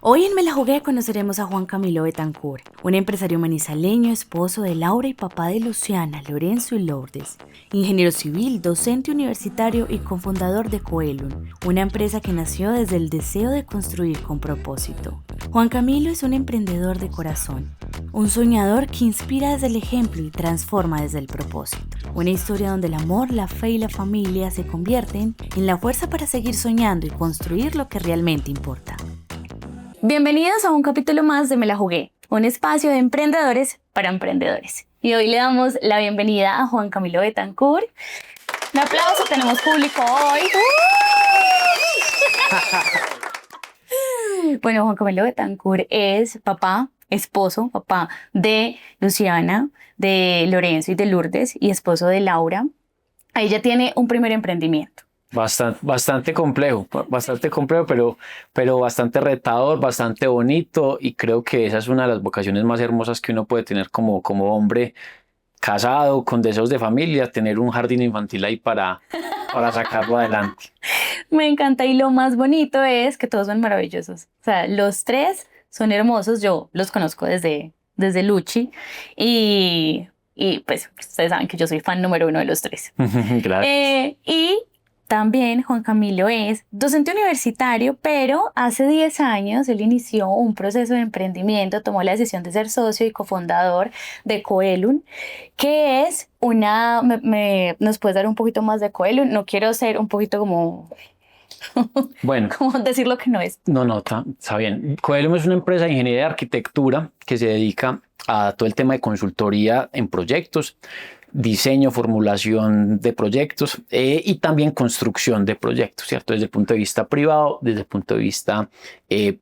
Hoy en Me la Jugué conoceremos a Juan Camilo Betancourt, un empresario manizaleño, esposo de Laura y papá de Luciana, Lorenzo y Lourdes, ingeniero civil, docente universitario y cofundador de Coelum, una empresa que nació desde el deseo de construir con propósito. Juan Camilo es un emprendedor de corazón, un soñador que inspira desde el ejemplo y transforma desde el propósito. Una historia donde el amor, la fe y la familia se convierten en la fuerza para seguir soñando y construir lo que realmente importa. Bienvenidos a un capítulo más de Me la Jugué, un espacio de emprendedores para emprendedores. Y hoy le damos la bienvenida a Juan Camilo Betancourt. Un aplauso, tenemos público hoy. Bueno, Juan Camilo Betancourt es papá, esposo, papá de Luciana, de Lorenzo y de Lourdes y esposo de Laura. Ella tiene un primer emprendimiento. Bastante complejo, pero bastante retador, bastante bonito, y creo que esa es una de las vocaciones más hermosas que uno puede tener como hombre casado, con deseos de familia, tener un jardín infantil ahí para sacarlo adelante. Me encanta, y lo más bonito es que todos son maravillosos. O sea, los tres son hermosos. Yo los conozco desde Luchi y pues ustedes saben que yo soy fan número uno de los tres. Gracias. Y también Juan Camilo es docente universitario, pero hace 10 años él inició un proceso de emprendimiento, tomó la decisión de ser socio y cofundador de Coelum, que es una... ¿Nos puedes dar un poquito más de Coelum? No quiero ser un poquito como... Bueno, como decir lo que no es. no, está bien. Coelum es una empresa de ingeniería de arquitectura que se dedica a todo el tema de consultoría en proyectos, diseño, formulación de proyectos y también construcción de proyectos, ¿cierto? Desde el punto de vista privado, desde el punto de vista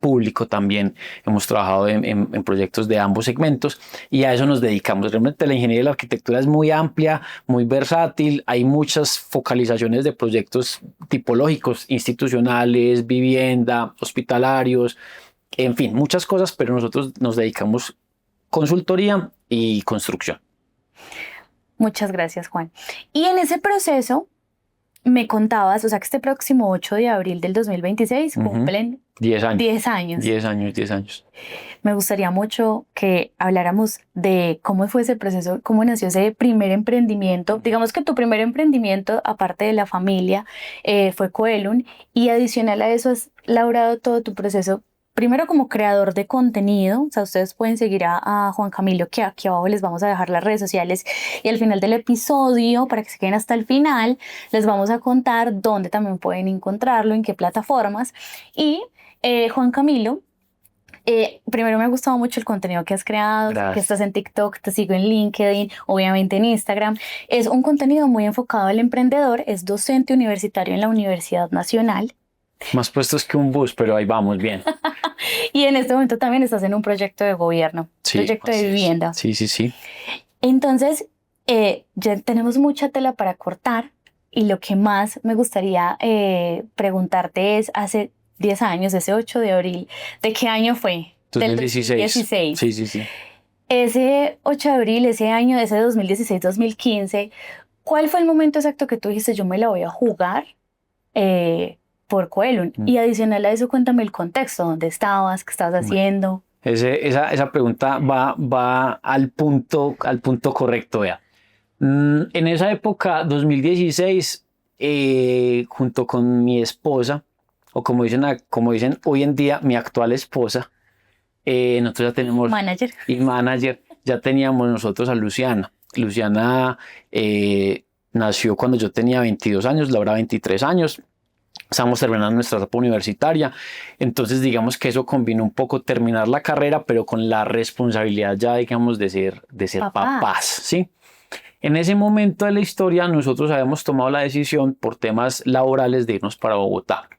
público también hemos trabajado en proyectos de ambos segmentos y a eso nos dedicamos. Realmente la ingeniería de la arquitectura es muy amplia, muy versátil, hay muchas focalizaciones de proyectos tipológicos, institucionales, vivienda, hospitalarios, en fin, muchas cosas, pero nosotros nos dedicamos consultoría y construcción. Muchas gracias, Juan. Y en ese proceso me contabas, o sea, que este próximo 8 de abril del 2026 cumplen 10 años. 10 años. 10 años. Me gustaría mucho que habláramos de cómo fue ese proceso, cómo nació ese primer emprendimiento. Digamos que tu primer emprendimiento, aparte de la familia, fue Coelum, y adicional a eso has labrado todo tu proceso. Primero como creador de contenido, o sea, ustedes pueden seguir a Juan Camilo, que aquí abajo les vamos a dejar las redes sociales, y al final del episodio, para que se queden hasta el final, les vamos a contar dónde también pueden encontrarlo, en qué plataformas. Y Juan Camilo, primero me ha gustado mucho el contenido que has creado. Gracias. Que estás en TikTok, te sigo en LinkedIn, obviamente en Instagram. Es un contenido muy enfocado al emprendedor, es docente universitario en la Universidad Nacional. Más puestos que un bus, pero ahí vamos bien. Y en este momento también estás en un proyecto de gobierno, Sí, proyecto de vivienda. Sí. Entonces, ya tenemos mucha tela para cortar, y lo que más me gustaría preguntarte es, hace 10 años, ese 8 de abril, ¿de qué año fue? 2016. Del 2016. Sí. Ese 8 de abril, ese año, ese 2016-2015, ¿cuál fue el momento exacto que tú dijiste, yo me la voy a jugar por Coelum? Y adicional a eso, cuéntame el contexto, ¿dónde estabas? ¿Qué estabas haciendo? Esa pregunta va al punto correcto, vea. En esa época, 2016, junto con mi esposa, o como dicen hoy en día, mi actual esposa, nosotros ya tenemos... Manager, ya teníamos nosotros a Luciana. Luciana nació cuando yo tenía 22 años, Laura 23 años. Estamos terminando nuestra etapa universitaria, entonces digamos que eso combinó un poco terminar la carrera, pero con la responsabilidad ya, digamos, de ser papás, ¿sí? En ese momento de la historia nosotros habíamos tomado la decisión por temas laborales de irnos para Bogotá.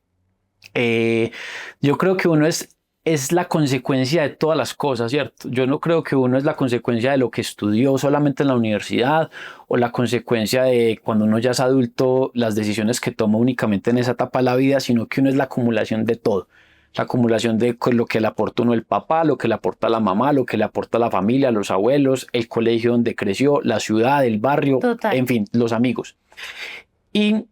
Yo creo que uno es la consecuencia de todas las cosas, ¿cierto? Yo no creo que uno es la consecuencia de lo que estudió solamente en la universidad o la consecuencia de cuando uno ya es adulto, las decisiones que toma únicamente en esa etapa de la vida, sino que uno es la acumulación de todo. La acumulación de lo que le aporta uno el papá, lo que le aporta la mamá, lo que le aporta la familia, los abuelos, el colegio donde creció, la ciudad, el barrio, en fin, los amigos. Y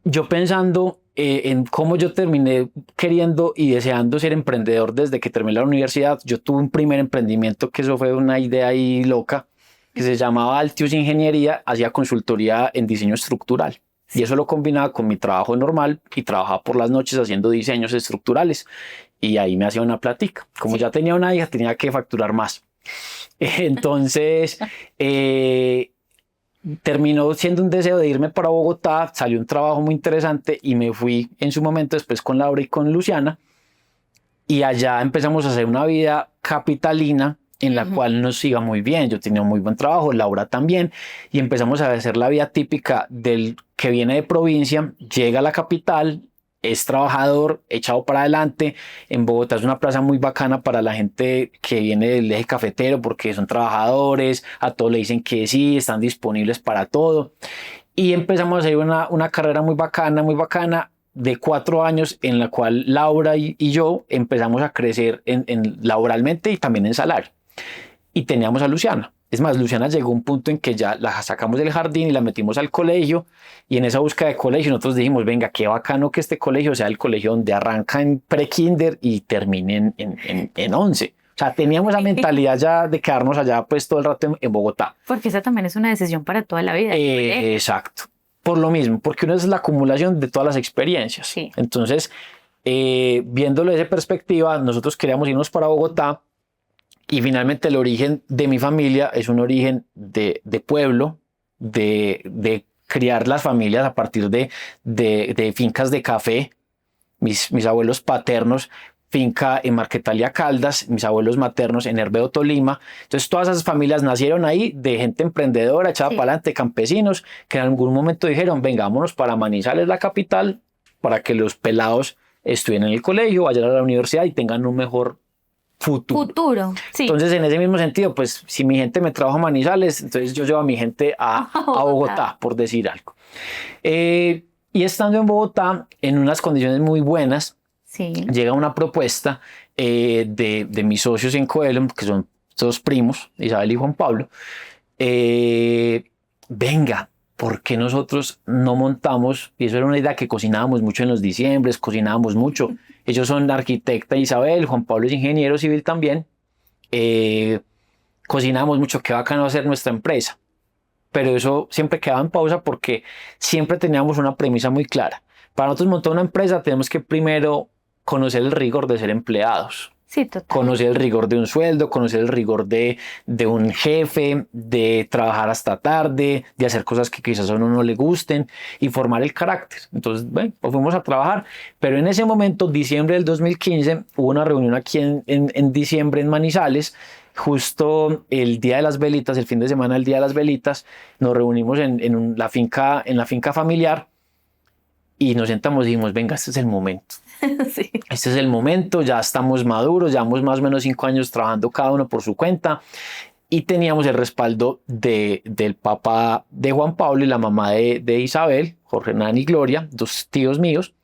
yo pensando en cómo yo terminé queriendo y deseando ser emprendedor desde que terminé la universidad. Yo tuve un primer emprendimiento que eso fue una idea ahí loca, que se llamaba Altius Ingeniería, hacía consultoría en diseño estructural. Y eso lo combinaba con mi trabajo normal y trabajaba por las noches haciendo diseños estructurales. Y ahí me hacía una plática. Como ya tenía una hija, tenía que facturar más. Entonces, terminó siendo un deseo de irme para Bogotá, salió un trabajo muy interesante y me fui en su momento después con Laura y con Luciana. Y allá empezamos a hacer una vida capitalina en la cual nos iba muy bien. Yo tenía un muy buen trabajo, Laura también, y empezamos a hacer la vida típica del que viene de provincia, llega a la capital, es trabajador, echado para adelante. En Bogotá es una plaza muy bacana para la gente que viene del eje cafetero porque son trabajadores, a todos le dicen que sí, están disponibles para todo. Y empezamos a hacer una carrera muy bacana de 4 años en la cual Laura y yo empezamos a crecer laboralmente y también en salario. Y teníamos a Luciana. Es más, Luciana llegó a un punto en que ya la sacamos del jardín y la metimos al colegio, y en esa búsqueda de colegio nosotros dijimos, venga, qué bacano que este colegio sea el colegio donde arranca en pre-kinder y termine en 11. O sea, teníamos esa mentalidad ya de quedarnos allá pues todo el rato en Bogotá. Porque esa también es una decisión para toda la vida. Exacto. Por lo mismo, porque uno es la acumulación de todas las experiencias. Sí. Entonces, viéndolo desde perspectiva, nosotros queríamos irnos para Bogotá. Y finalmente el origen de mi familia es un origen de pueblo, de criar las familias a partir de fincas de café. Mis abuelos paternos, finca en Marquetalia Caldas, mis abuelos maternos en Herbeo Tolima. Entonces todas esas familias nacieron ahí de gente emprendedora, echada para adelante, campesinos, que en algún momento dijeron, vengámonos para Manizales, la capital, para que los pelados estudien en el colegio, vayan a la universidad y tengan un mejor futuro. Sí. Entonces, en ese mismo sentido, pues si mi gente me trajo a Manizales, entonces yo llevo a mi gente a Bogotá, por decir algo. Y estando en Bogotá, en unas condiciones muy buenas, llega una propuesta de mis socios en Coelho, que son 2 primos, Isabel y Juan Pablo. Venga, ¿por qué nosotros no montamos? Y eso era una idea que cocinábamos mucho en los diciembres, cocinábamos mucho. Ellos son arquitecta Isabel, Juan Pablo es ingeniero civil también. Cocinamos mucho, qué bacano hacer nuestra empresa. Pero eso siempre quedaba en pausa porque siempre teníamos una premisa muy clara. Para nosotros montar una empresa tenemos que primero conocer el rigor de ser empleados. Sí, total. Conocer el rigor de un sueldo, conocer el rigor de un jefe, de trabajar hasta tarde, de hacer cosas que quizás a uno no le gusten y formar el carácter. Entonces, bueno, pues fuimos a trabajar. Pero en ese momento, diciembre del 2015, hubo una reunión aquí en diciembre en Manizales. Justo el día de las velitas, el fin de semana del día de las velitas, nos reunimos en la finca familiar y nos sentamos y dijimos, venga, este es el momento. Sí. Este es el momento, ya estamos maduros, llevamos más o menos 5 años trabajando cada uno por su cuenta y teníamos el respaldo del papá de Juan Pablo y la mamá de Isabel, Jorge Hernán y Gloria, 2 tíos míos.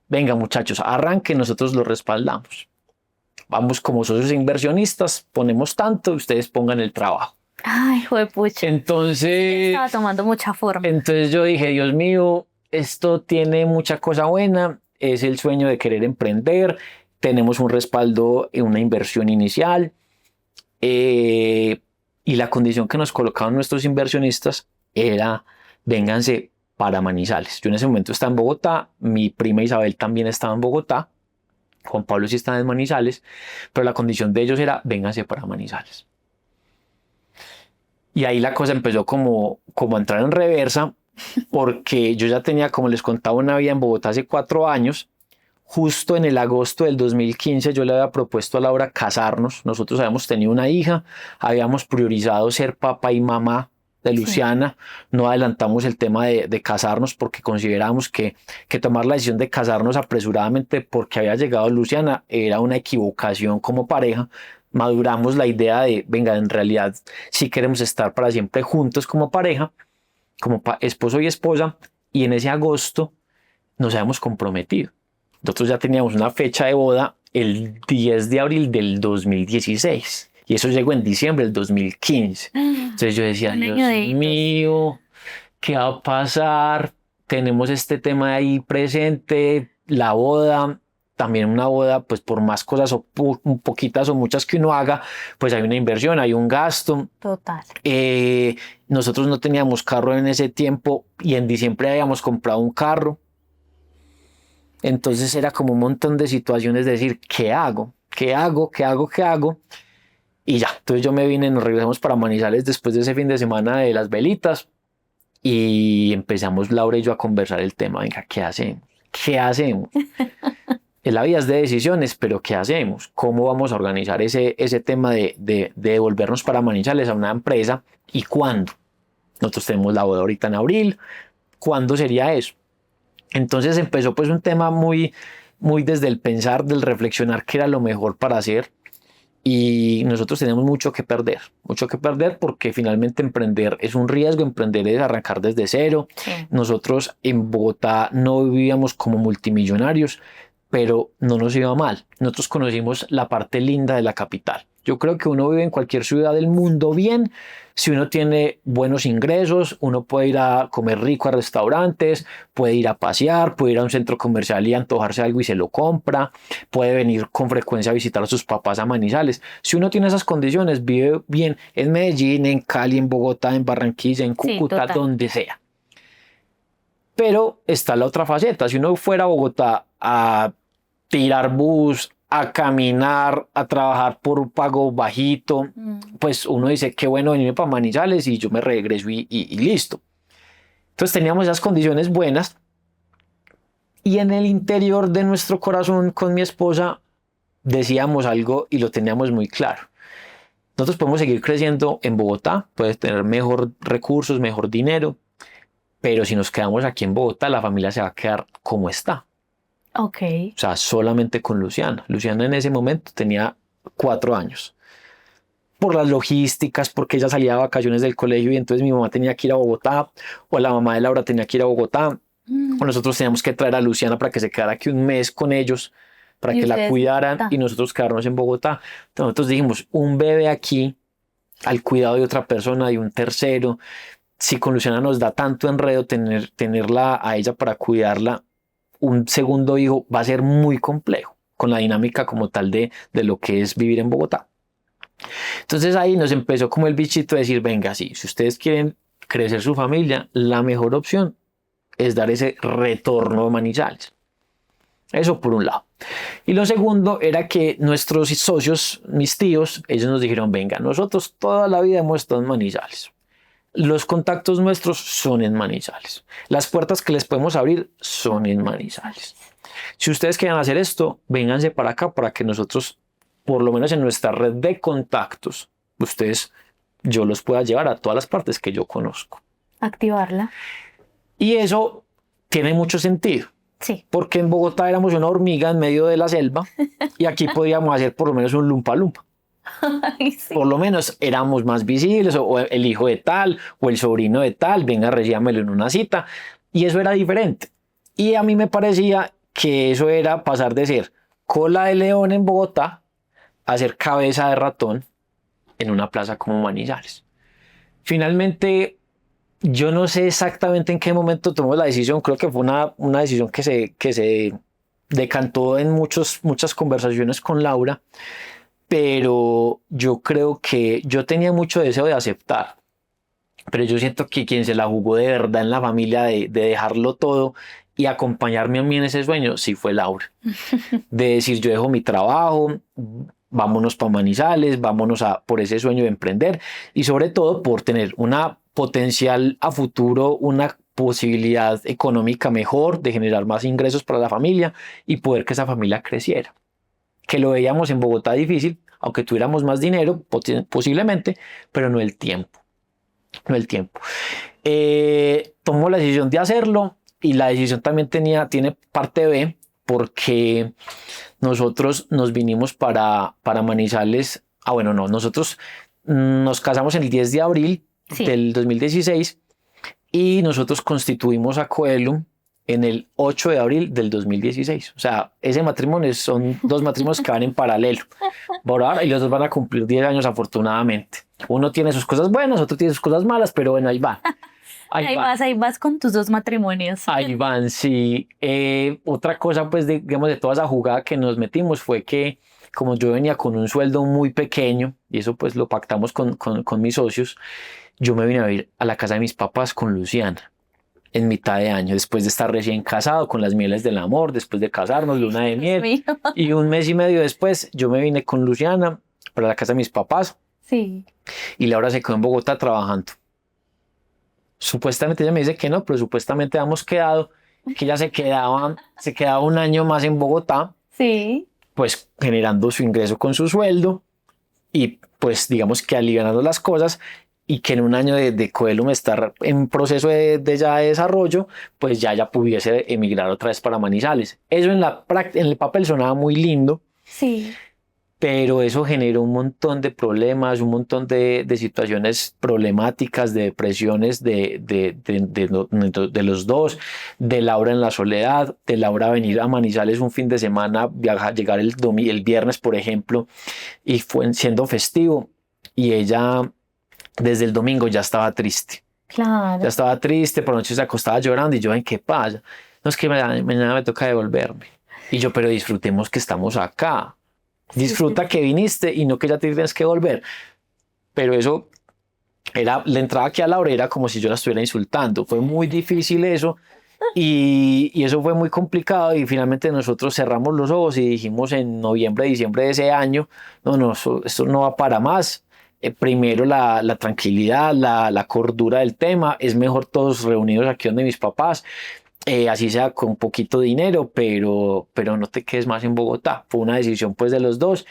Venga muchachos, arranquen, nosotros los respaldamos. Vamos como socios inversionistas, ponemos tanto, ustedes pongan el trabajo. Ay, juepucha. Entonces estaba tomando mucha forma. Entonces yo dije, Dios mío, esto tiene mucha cosa buena. Es el sueño de querer emprender, tenemos un respaldo en una inversión inicial y la condición que nos colocaban nuestros inversionistas era vénganse para Manizales. Yo en ese momento estaba en Bogotá, mi prima Isabel también estaba en Bogotá, Juan Pablo sí estaba en Manizales, pero la condición de ellos era vénganse para Manizales. Y ahí la cosa empezó como a entrar en reversa, porque yo ya tenía, como les contaba, una vida en Bogotá hace 4 años. Justo en el agosto del 2015 yo le había propuesto a Laura casarnos. Nosotros habíamos tenido una hija, habíamos priorizado ser papá y mamá de Luciana. Sí. No adelantamos el tema de casarnos porque consideramos que tomar la decisión de casarnos apresuradamente porque había llegado Luciana era una equivocación como pareja. Maduramos la idea de, venga, en realidad sí queremos estar para siempre juntos como pareja, como esposo y esposa, y en ese agosto nos habíamos comprometido. Nosotros ya teníamos una fecha de boda el 10 de abril del 2016 y eso llegó en diciembre del 2015. Entonces yo decía, Dios mío, ¿qué va a pasar? tenemos este tema ahí presente, la boda, también una boda, pues por más cosas o poquitas o muchas que uno haga, pues hay una inversión, hay un gasto. Total. Nosotros no teníamos carro en ese tiempo y en diciembre habíamos comprado un carro. Entonces era como un montón de situaciones de decir, ¿qué hago? ¿Qué hago? ¿Qué hago? ¿Qué hago? Y ya, entonces yo me vine, nos regresamos para Manizales después de ese fin de semana de las velitas y empezamos Laura y yo a conversar el tema. Venga, ¿qué hacemos? ¿Qué hacemos? La vida es de decisiones, pero ¿qué hacemos? ¿Cómo vamos a organizar ese tema de devolvernos para Manizales a una empresa? ¿Y cuándo? Nosotros tenemos la boda ahorita en abril. ¿Cuándo sería eso? Entonces empezó pues un tema muy desde el pensar, del reflexionar qué era lo mejor para hacer. Y nosotros tenemos mucho que perder porque finalmente emprender es un riesgo, emprender es arrancar desde cero. Sí. Nosotros en Bogotá no vivíamos como multimillonarios, pero no nos iba mal. Nosotros conocimos la parte linda de la capital. Yo creo que uno vive en cualquier ciudad del mundo bien si uno tiene buenos ingresos, uno puede ir a comer rico a restaurantes, puede ir a pasear, puede ir a un centro comercial y antojarse algo y se lo compra, puede venir con frecuencia a visitar a sus papás a Manizales. Si uno tiene esas condiciones, vive bien en Medellín, en Cali, en Bogotá, en Barranquilla, en Cúcuta, sí, donde sea. Pero está la otra faceta. Si uno fuera a Bogotá a tirar bus, a caminar, a trabajar por un pago bajito, pues uno dice, qué bueno venirme para Manizales y yo me regreso y listo. Entonces teníamos esas condiciones buenas y en el interior de nuestro corazón con mi esposa decíamos algo y lo teníamos muy claro. Nosotros podemos seguir creciendo en Bogotá, puedes tener mejor recursos, mejor dinero, pero si nos quedamos aquí en Bogotá, la familia se va a quedar como está. Ok. O sea, solamente con Luciana. Luciana en ese momento tenía 4 años. Por las logísticas, porque ella salía de vacaciones del colegio y entonces mi mamá tenía que ir a Bogotá, o la mamá de Laura tenía que ir a Bogotá, o nosotros teníamos que traer a Luciana para que se quedara aquí un mes con ellos, para que la cuidaran y nosotros quedarnos en Bogotá. Entonces nosotros dijimos, un bebé aquí, al cuidado de otra persona, de un tercero, si con Luciana nos da tanto enredo tenerla a ella para cuidarla, un segundo hijo va a ser muy complejo con la dinámica como tal de lo que es vivir en Bogotá. Entonces ahí nos empezó como el bichito de decir, venga, sí, si ustedes quieren crecer su familia, la mejor opción es dar ese retorno a Manizales. Eso por un lado. Y lo segundo era que nuestros socios, mis tíos, ellos nos dijeron, venga, nosotros toda la vida hemos estado en Manizales. Los contactos nuestros son en Manizales. Las puertas que les podemos abrir son en Manizales. Si ustedes quieren hacer esto, vénganse para acá para que nosotros, por lo menos en nuestra red de contactos, yo los pueda llevar a todas las partes que yo conozco. Activarla. Y eso tiene mucho sentido. Sí. Porque en Bogotá éramos una hormiga en medio de la selva y aquí podíamos hacer por lo menos un lumpa lumpa. Ay, sí. Por lo menos éramos más visibles, o el hijo de tal, o el sobrino de tal, venga, recíbamelo en una cita, y eso era diferente. Y a mí me parecía que eso era pasar de ser cola de león en Bogotá a ser cabeza de ratón en una plaza como Manizales. Finalmente, yo no sé exactamente en qué momento tomó la decisión, creo que fue una decisión que se decantó en muchas conversaciones con Laura, pero yo creo que yo tenía mucho deseo de aceptar, pero yo siento que quien se la jugó de verdad en la familia de dejarlo todo y acompañarme a mí en ese sueño, sí fue Laura. De decir, yo dejo mi trabajo, vámonos para Manizales, vámonos por ese sueño de emprender y sobre todo por tener una potencial a futuro, una posibilidad económica mejor de generar más ingresos para la familia y poder que esa familia creciera. Que lo veíamos en Bogotá difícil, aunque tuviéramos más dinero, posiblemente, pero no el tiempo. No el tiempo. Tomó la decisión de hacerlo y la decisión también tiene parte B, porque nosotros nos vinimos para Manizales. Nosotros nos casamos el 10 de abril del 2016 y nosotros constituimos a Coelum en el 8 de abril del 2016. O sea, ese matrimonio son 2 matrimonios que van en paralelo. Y los 2 van a cumplir 10 años afortunadamente. Uno tiene sus cosas buenas, otro tiene sus cosas malas, pero bueno, ahí va. Ahí vas con tus dos matrimonios. Ahí van, sí. Otra cosa, pues, digamos, de toda esa jugada que nos metimos fue que como yo venía con un sueldo muy pequeño, y eso pues lo pactamos con mis socios, yo me vine a vivir a la casa de mis papás con Luciana en mitad de año, después de estar recién casado con las mieles del amor, después de casarnos, luna de miel, Mío. y un mes y medio después yo me vine con Luciana para la casa de mis papás Sí. y Laura se quedó en Bogotá trabajando. Supuestamente ella me dice que no, pero supuestamente habíamos quedado que ella se quedaba un año más en Bogotá, Sí. pues generando su ingreso con su sueldo y pues digamos que alivianando las cosas y que en un año de Coelum estar en proceso de ya de desarrollo, pues ya pudiese emigrar otra vez para Manizales. Eso en el papel sonaba muy lindo, Sí. pero eso generó un montón de problemas, un montón de situaciones problemáticas, de depresiones de los dos, de Laura en la soledad, de Laura venir a Manizales un fin de semana, llegar el viernes, por ejemplo, y fue siendo festivo, y ella desde el domingo ya estaba triste. Claro. Ya estaba triste, por la noche se acostaba llorando y yo, ¿en qué pasa? No, es que mañana me toca devolverme. Y yo, pero disfrutemos que estamos acá. Disfruta que viniste y no que ya te tienes que volver. Pero eso era, la entrada aquí a Laura era como si yo la estuviera insultando. Fue muy difícil eso y eso fue muy complicado y finalmente nosotros cerramos los ojos y dijimos en noviembre, diciembre de ese año, no, esto no va para más. Primero la tranquilidad, la cordura del tema. Es mejor todos reunidos aquí donde mis papás. Así sea con poquito dinero, pero no te quedes más en Bogotá. Fue una decisión pues de los dos,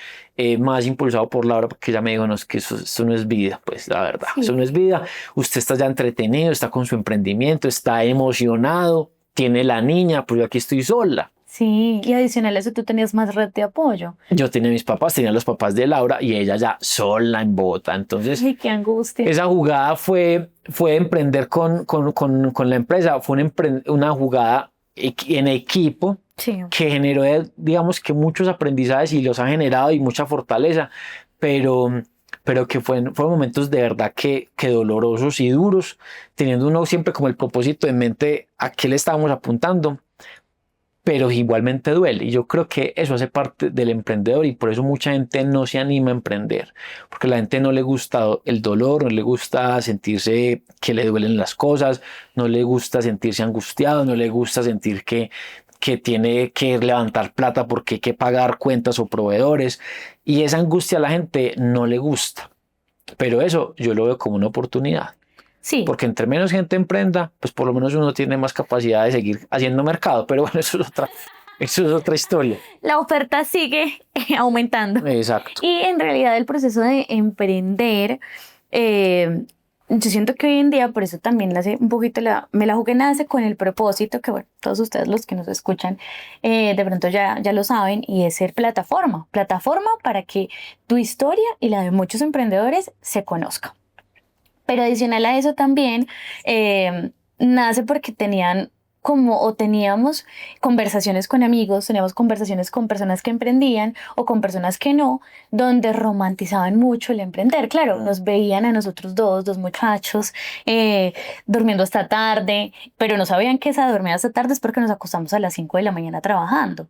más impulsado por Laura, porque ella me dijo, no, es que eso no es vida, pues la verdad, Sí. eso no es vida. Usted está ya entretenido, está con su emprendimiento, está emocionado, tiene la niña, pues yo aquí estoy sola. Sí, y adicional a eso tú tenías más red de apoyo. Yo tenía mis papás, tenía los papás de Laura y ella ya sola en Bogotá. Entonces, Ay, qué angustia. esa jugada fue emprender con la empresa, fue una jugada en equipo Sí. que generó, digamos que muchos aprendizajes y los ha generado y mucha fortaleza, pero que fueron momentos de verdad que dolorosos y duros, teniendo uno siempre como el propósito en mente a qué le estábamos apuntando, pero igualmente duele. Y yo creo que eso hace parte del emprendedor y por eso mucha gente no se anima a emprender, porque a la gente no le gusta el dolor, no le gusta sentirse que le duelen las cosas, no le gusta sentirse angustiado, no le gusta sentir que tiene que levantar plata porque hay que pagar cuentas o proveedores, y esa angustia a la gente no le gusta. Pero eso yo lo veo como una oportunidad. Sí. Porque entre menos gente emprenda, pues por lo menos uno tiene más capacidad de seguir haciendo mercado. Pero bueno, eso es otra historia. La oferta sigue aumentando. Exacto. Y en realidad el proceso de emprender, yo siento que hoy en día, por eso también un poquito me la jugué nace con el propósito, que bueno, todos ustedes los que nos escuchan, de pronto ya lo saben, y es ser plataforma para que tu historia y la de muchos emprendedores se conozca. Pero adicional a eso también, nace porque teníamos conversaciones con amigos, teníamos conversaciones con personas que emprendían o con personas que no, donde romantizaban mucho el emprender. Claro, nos veían a nosotros dos muchachos, durmiendo hasta tarde, pero no sabían que esa dormida hasta tarde es porque nos acostamos a las 5 de la mañana trabajando.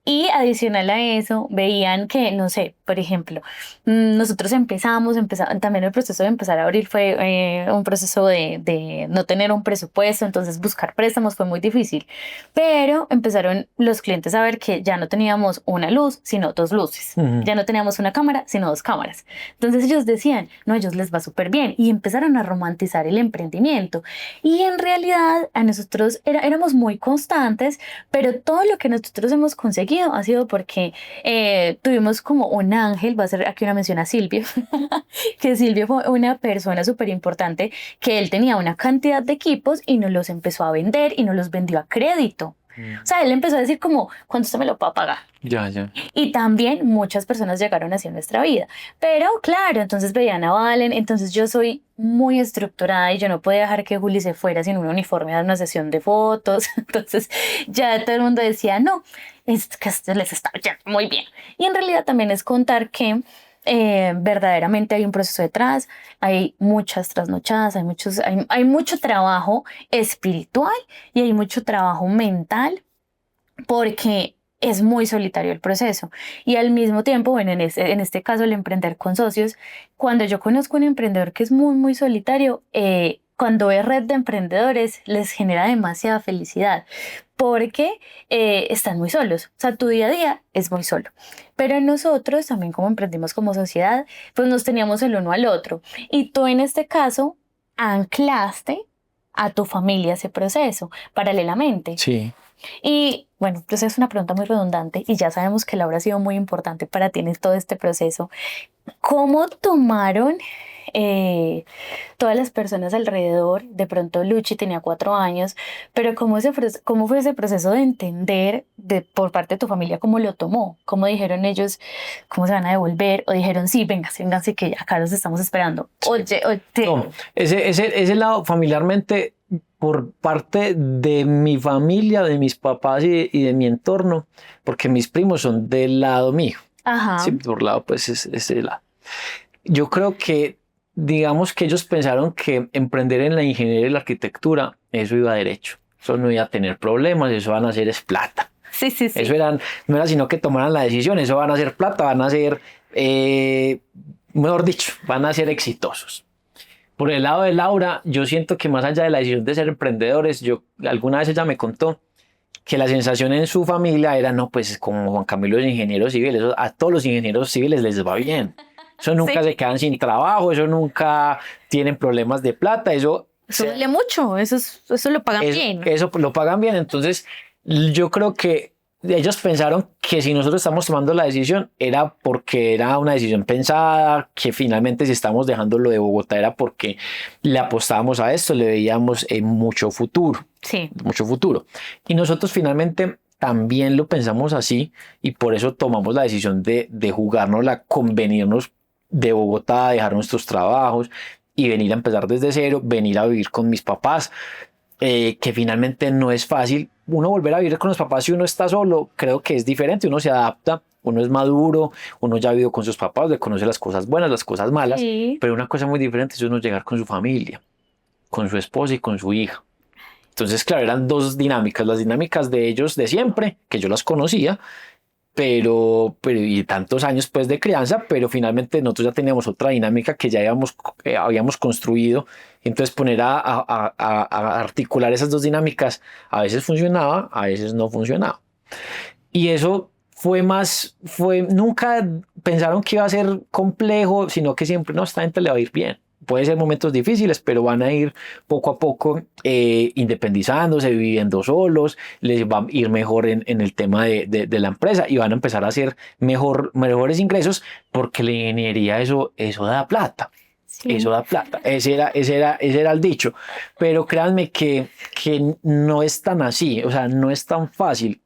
Y adicional a eso, veían que, no sé, por ejemplo, nosotros empezamos, también el proceso de empezar a abrir fue un proceso de no tener un presupuesto, entonces buscar préstamos fue muy difícil. Pero empezaron los clientes a ver que ya no teníamos una luz, sino dos luces. Ya no teníamos una cámara, sino dos cámaras. Entonces ellos decían, no, a ellos les va súper bien. Y empezaron a romantizar el emprendimiento. Y en realidad a nosotros éramos muy constantes, pero todo lo que nosotros hemos conseguido ha sido porque tuvimos como un ángel, va a ser aquí una mención a Silvio, que Silvio fue una persona súper importante, que él tenía una cantidad de equipos y nos los empezó a vender y nos los vendió a crédito. O sea, él empezó a decir como, ¿cuánto usted me lo puede pagar? Ya. Y también muchas personas llegaron así a nuestra vida. Pero claro, entonces veían a Valen, entonces yo soy muy estructurada y yo no podía dejar que Juli se fuera sin un uniforme a una sesión de fotos. Entonces ya todo el mundo decía, no, es que esto les está yendo muy bien. Y en realidad también es contar que verdaderamente hay un proceso detrás, hay muchas trasnochadas, hay mucho trabajo espiritual y hay mucho trabajo mental porque es muy solitario el proceso. Y al mismo tiempo, bueno, en este caso el emprender con socios, cuando yo conozco un emprendedor que es muy, muy solitario, cuando ve red de emprendedores les genera demasiada felicidad porque están muy solos. O sea, tu día a día es muy solo. Pero nosotros también como emprendimos como sociedad, pues nos teníamos el uno al otro. Y tú en este caso anclaste a tu familia ese proceso paralelamente. Sí. Y bueno, pues es una pregunta muy redundante y ya sabemos que Laura ha sido muy importante para ti en todo este proceso. ¿Cómo tomaron todas las personas alrededor? De pronto Luchi tenía 4 años, pero ¿cómo fue ese proceso de entender por parte de tu familia cómo lo tomó? ¿Cómo dijeron ellos cómo se van a devolver? ¿O dijeron sí, vénganse que acá los estamos esperando? Oye, No, ese lado familiarmente, por parte de mi familia, de mis papás y de mi entorno, porque mis primos son del lado mío. Ajá. Sí, por lado, pues es ese lado. Yo creo que, digamos que ellos pensaron que emprender en la ingeniería y la arquitectura, eso iba derecho. Eso no iba a tener problemas, eso van a hacer es plata. Sí. Eso no era sino que tomaran la decisión, eso van a hacer plata, van a ser, mejor dicho, van a ser exitosos. Por el lado de Laura, yo siento que más allá de la decisión de ser emprendedores, alguna vez ella me contó que la sensación en su familia era, no, pues como Juan Camilo es ingeniero civil, eso a todos los ingenieros civiles les va bien. Eso nunca se quedan sin trabajo, eso nunca tienen problemas de plata, eso vale mucho, eso lo pagan bien. Eso lo pagan bien, entonces yo creo que ellos pensaron que si nosotros estamos tomando la decisión era porque era una decisión pensada, que finalmente si estamos dejando lo de Bogotá era porque le apostábamos a esto, le veíamos mucho futuro. Sí. Mucho futuro. Y nosotros finalmente también lo pensamos así y por eso tomamos la decisión de jugárnosla, convenirnos de Bogotá, dejar nuestros trabajos y venir a empezar desde cero, venir a vivir con mis papás. Que finalmente no es fácil. Uno volver a vivir con los papás si uno está solo, creo que es diferente, uno se adapta, uno es maduro, uno ya ha vivido con sus papás, le conoce las cosas buenas, las cosas malas, sí. Pero una cosa muy diferente es uno llegar con su familia, con su esposa y con su hija. Entonces, claro, eran dos dinámicas, las dinámicas de ellos de siempre, que yo las conocía, pero y tantos años pues de crianza, pero finalmente nosotros ya teníamos otra dinámica que ya habíamos construido. Entonces poner a articular esas dos dinámicas a veces funcionaba, a veces no funcionaba. Y eso nunca pensaron que iba a ser complejo, sino que siempre, no, esta gente le va a ir bien. Puede ser momentos difíciles, pero van a ir poco a poco independizándose, viviendo solos, les va a ir mejor en el tema de la empresa y van a empezar a hacer mejores ingresos porque la ingeniería eso da plata. Sí. Eso da plata. Ese era el dicho. Pero créanme que no es tan así, o sea, no es tan fácil.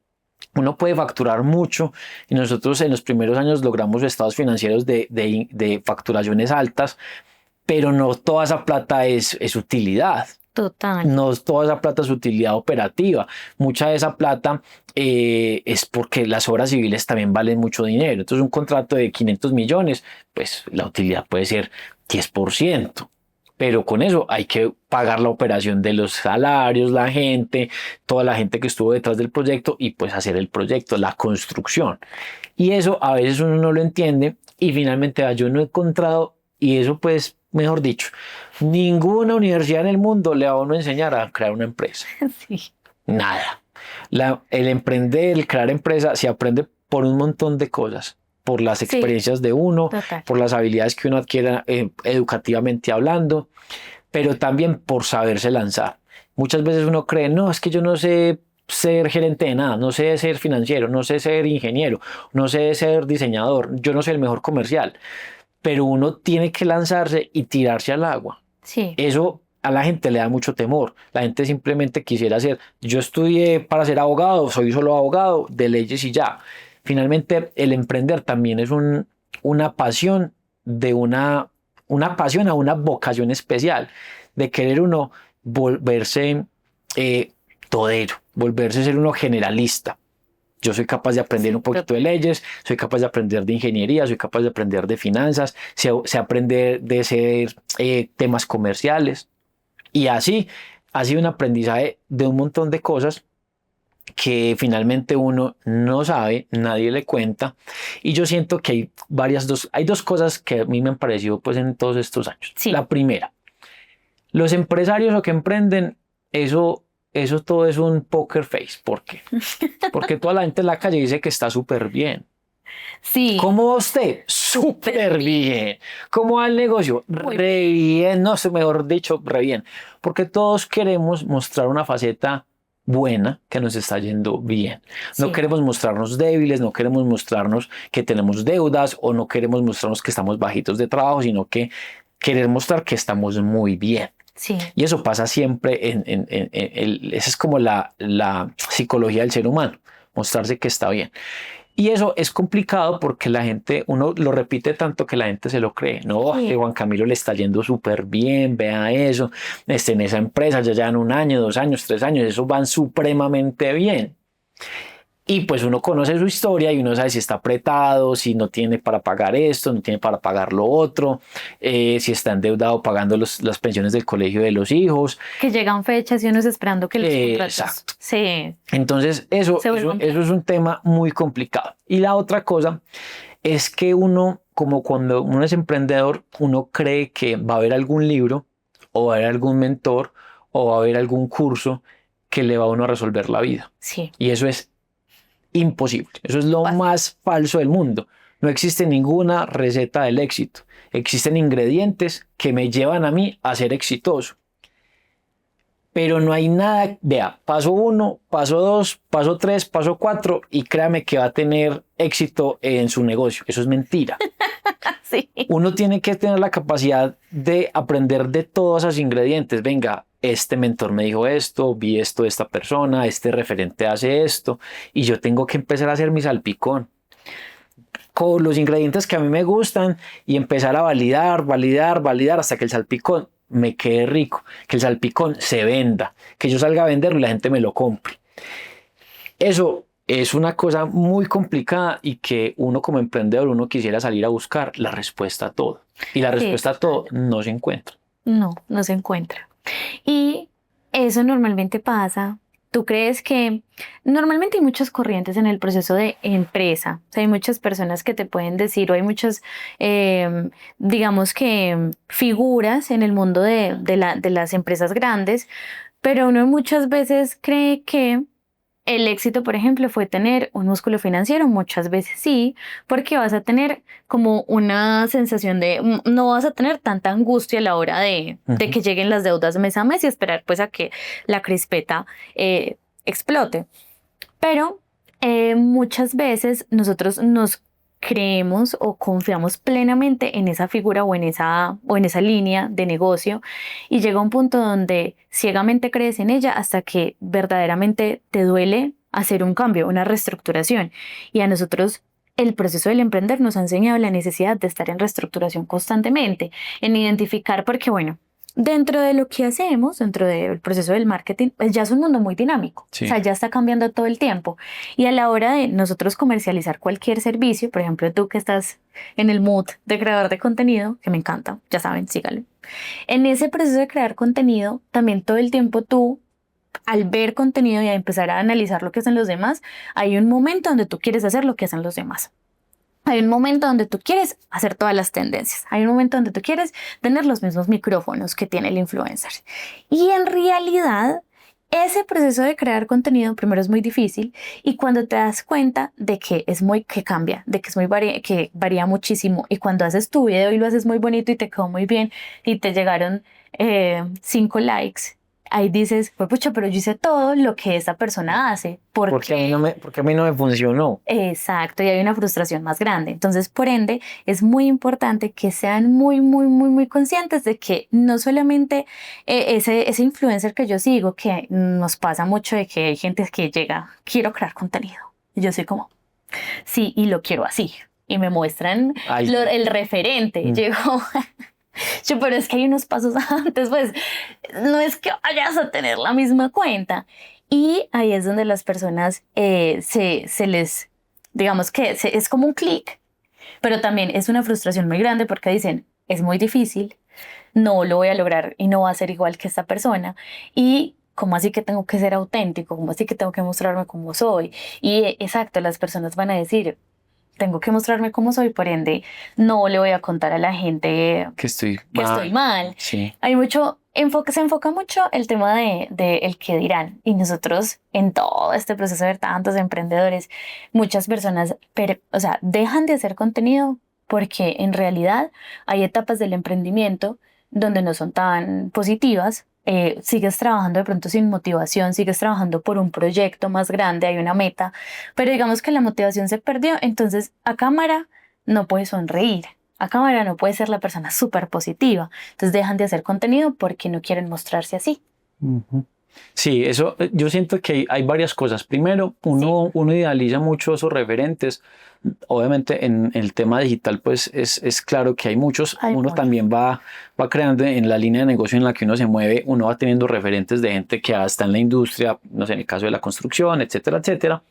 Uno puede facturar mucho y nosotros en los primeros años logramos estados financieros de facturaciones altas, pero no toda esa plata es utilidad. Total. No toda esa plata es utilidad operativa. Mucha de esa plata es porque las obras civiles también valen mucho dinero. Entonces un contrato de 500 millones, pues la utilidad puede ser 10%. Pero con eso hay que pagar la operación de los salarios, la gente, toda la gente que estuvo detrás del proyecto y pues hacer el proyecto, la construcción. Y eso a veces uno no lo entiende y finalmente yo no he encontrado, y eso pues, mejor dicho, ninguna universidad en el mundo le va a uno enseñar a crear una empresa. Sí. Nada. El emprender, el crear empresa se aprende por un montón de cosas. Por las experiencias de uno, total. Por las habilidades que uno adquiera educativamente hablando, pero también por saberse lanzar. Muchas veces uno cree, no, es que yo no sé ser gerente de nada, no sé ser financiero, no sé ser ingeniero, no sé ser diseñador, yo no soy el mejor comercial, pero uno tiene que lanzarse y tirarse al agua. Sí. Eso a la gente le da mucho temor. La gente simplemente quisiera ser, yo estudié para ser abogado, soy solo abogado de leyes y ya. Finalmente, el emprender también es una pasión una pasión a una vocación especial, de querer uno volverse todero, volverse ser uno generalista. Yo soy capaz de aprender un poquito de leyes, soy capaz de aprender de ingeniería, soy capaz de aprender de finanzas, sé aprender de hacer temas comerciales. Y así ha sido un aprendizaje de un montón de cosas que finalmente uno no sabe, nadie le cuenta. Y yo siento que hay dos cosas que a mí me han parecido pues en todos estos años. Sí. La primera, los empresarios o que emprenden, eso todo es un poker face. ¿Por qué? Porque toda la gente en la calle dice que está súper bien. Sí. ¿Cómo va usted? Súper bien. ¿Cómo va el negocio? Re bien. No sé, mejor dicho, re bien. Porque todos queremos mostrar una faceta buena, que nos está yendo bien. No queremos mostrarnos débiles, no queremos mostrarnos que tenemos deudas o no queremos mostrarnos que estamos bajitos de trabajo, sino que queremos mostrar que estamos muy bien. Sí. Y eso pasa siempre esa es como la psicología del ser humano, mostrarse que está bien. Y eso es complicado porque la gente, uno lo repite tanto que la gente se lo cree. No, que Juan Camilo le está yendo súper bien, vea eso, en esa empresa ya llevan 1 año, 2 años, 3 años, eso van supremamente bien. Y pues uno conoce su historia y uno sabe si está apretado, si no tiene para pagar esto, no tiene para pagar lo otro, si está endeudado pagando las pensiones del colegio de los hijos. Que llegan fechas y uno está esperando que los contratos. Exacto. Sí. Eso es un tema muy complicado. Y la otra cosa es que uno, como cuando uno es emprendedor, uno cree que va a haber algún libro o va a haber algún mentor o va a haber algún curso que le va a uno a resolver la vida. Sí. Y eso es imposible. Eso es lo más falso del mundo. No existe ninguna receta del éxito. Existen ingredientes que me llevan a mí a ser exitoso. Pero no hay nada, vea, paso 1, paso 2, paso 3, paso 4 y créame que va a tener éxito en su negocio. Eso es mentira. Sí. Uno tiene que tener la capacidad de aprender de todos esos ingredientes. Venga, este mentor me dijo esto, vi esto de esta persona, este referente hace esto y yo tengo que empezar a hacer mi salpicón con los ingredientes que a mí me gustan y empezar a validar hasta que el salpicón me quede rico, que el salpicón se venda, que yo salga a venderlo y la gente me lo compre. Eso es una cosa muy complicada y que uno como emprendedor, uno quisiera salir a buscar la respuesta a todo. Y la respuesta a todo no se encuentra. No se encuentra. Y eso normalmente pasa. ¿Tú crees que normalmente hay muchas corrientes en el proceso de empresa? O sea, hay muchas personas que te pueden decir, o hay muchas, digamos que figuras en el mundo de las empresas grandes, pero uno muchas veces cree que el éxito, por ejemplo, fue tener un músculo financiero. Muchas veces sí, porque vas a tener como una sensación de, no vas a tener tanta angustia a la hora de que lleguen las deudas mes a mes y esperar pues a que la crispeta explote. Pero muchas veces nosotros nos creemos o confiamos plenamente en esa figura o en esa línea de negocio y llega un punto donde ciegamente crees en ella hasta que verdaderamente te duele hacer un cambio, una reestructuración. Y a nosotros el proceso del emprender nos ha enseñado la necesidad de estar en reestructuración constantemente, en identificar, porque bueno, dentro de lo que hacemos, dentro del proceso del marketing, pues ya es un mundo muy dinámico. Sí. O sea, ya está cambiando todo el tiempo. Y a la hora de nosotros comercializar cualquier servicio, por ejemplo, tú que estás en el mood de creador de contenido, que me encanta, ya saben, síganlo. En ese proceso de crear contenido, también todo el tiempo tú, al ver contenido y a empezar a analizar lo que hacen los demás, hay un momento donde tú quieres hacer lo que hacen los demás. Hay un momento donde tú quieres hacer todas las tendencias. Hay un momento donde tú quieres tener los mismos micrófonos que tiene el influencer. Y en realidad, ese proceso de crear contenido primero es muy difícil y cuando te das cuenta de que que cambia, de que es que varía muchísimo y cuando haces tu video y lo haces muy bonito y te quedó muy bien y te llegaron 5 likes, ahí dices, pues pucha, pero yo hice todo lo que esta persona hace. Porque a mí no me funcionó. Exacto, y hay una frustración más grande. Entonces, por ende, es muy importante que sean muy conscientes de que no solamente ese influencer que yo sigo, que nos pasa mucho de que hay gente que llega, quiero crear contenido. Y yo soy como, sí, y lo quiero así. Y me muestran el referente. Llego... pero es que hay unos pasos antes, pues no es que vayas a tener la misma cuenta. Y ahí es donde las personas se les, digamos que es como un clic, pero también es una frustración muy grande porque dicen, es muy difícil, no lo voy a lograr y no va a ser igual que esta persona. Y ¿cómo así que tengo que ser auténtico? ¿Cómo así que tengo que mostrarme como soy? Y exacto, las personas van a decir, tengo que mostrarme como soy, por ende, no le voy a contar a la gente Que estoy que estoy mal. Sí. Hay mucho enfoque, se enfoca mucho el tema de el qué dirán. Y nosotros en todo este proceso de ver tantos emprendedores, muchas personas, o sea, dejan de hacer contenido porque en realidad hay etapas del emprendimiento donde no son tan positivas. Sigues trabajando de pronto sin motivación, sigues trabajando por un proyecto más grande, hay una meta, pero digamos que la motivación se perdió, entonces a cámara no puedes sonreír, a cámara no puedes ser la persona súper positiva, entonces dejan de hacer contenido porque no quieren mostrarse así. Ujú. Sí, eso yo siento que hay varias cosas. Primero, uno idealiza mucho esos referentes. Obviamente en el tema digital pues es claro que hay muchos. Uno también va creando en la línea de negocio en la que uno se mueve, uno va teniendo referentes de gente que está en la industria, no sé, en el caso de la construcción, etcétera, etcétera.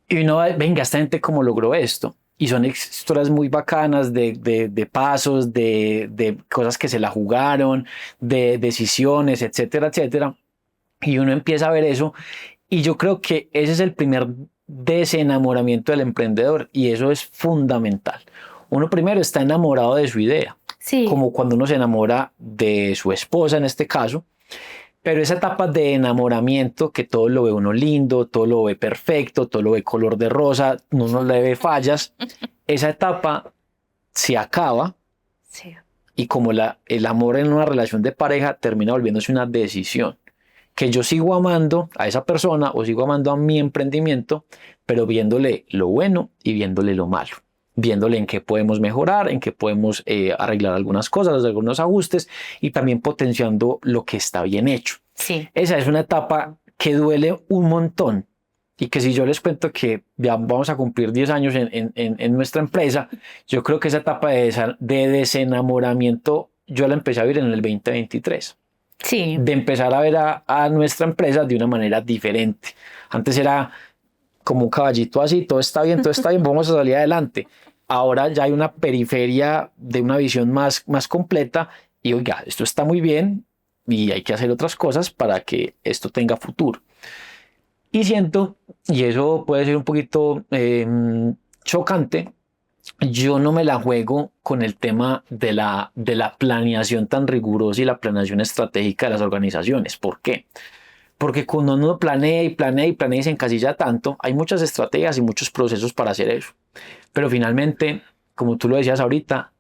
Y uno va, venga, esta gente cómo logró esto. Y son historias muy bacanas de pasos, de cosas que se la jugaron, de decisiones, etcétera, etcétera. Y uno empieza a ver eso y yo creo que ese es el primer desenamoramiento del emprendedor y eso es fundamental. Uno primero está enamorado de su idea, como cuando uno se enamora de su esposa en este caso, pero esa etapa de enamoramiento que todo lo ve uno lindo, todo lo ve perfecto, todo lo ve color de rosa, uno no le ve fallas, esa etapa se acaba y como el amor en una relación de pareja termina volviéndose una decisión. Que yo sigo amando a esa persona o sigo amando a mi emprendimiento, pero viéndole lo bueno y viéndole lo malo, viéndole en qué podemos mejorar, en qué podemos arreglar algunas cosas, algunos ajustes y también potenciando lo que está bien hecho. Sí. Esa es una etapa que duele un montón y que si yo les cuento que ya vamos a cumplir 10 años en nuestra empresa, yo creo que esa etapa de desenamoramiento yo la empecé a vivir en el 2023. Sí. De empezar a ver a nuestra empresa de una manera diferente. Antes era como un caballito así, todo está bien, vamos a salir adelante. Ahora ya hay una periferia de una visión más completa y oiga, esto está muy bien y hay que hacer otras cosas para que esto tenga futuro. Y siento, y eso puede ser un poquito chocante, yo no me la juego con el tema de la planeación tan rigurosa y la planeación estratégica de las organizaciones. ¿Por qué? Porque cuando uno planea y planea y planea y se encasilla tanto, hay muchas estrategias y muchos procesos para hacer eso. Pero finalmente, como tú lo decías ahorita,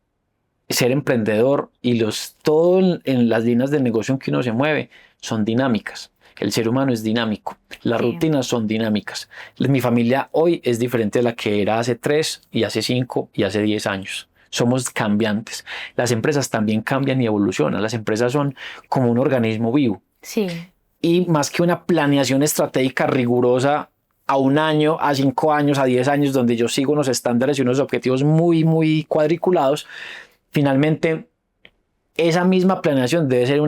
ser emprendedor y todo en las líneas de negocio en que uno se mueve son dinámicas. El ser humano es dinámico, las rutinas son dinámicas. Mi familia hoy es diferente a la que era hace 3 y hace 5 y hace 10 años. Somos cambiantes. Las empresas también cambian y evolucionan. Las empresas son como un organismo vivo. Sí. Y más que una planeación estratégica rigurosa a 1 año, a 5 años, a 10 años, donde yo sigo unos estándares y unos objetivos muy cuadriculados, finalmente esa misma planeación debe ser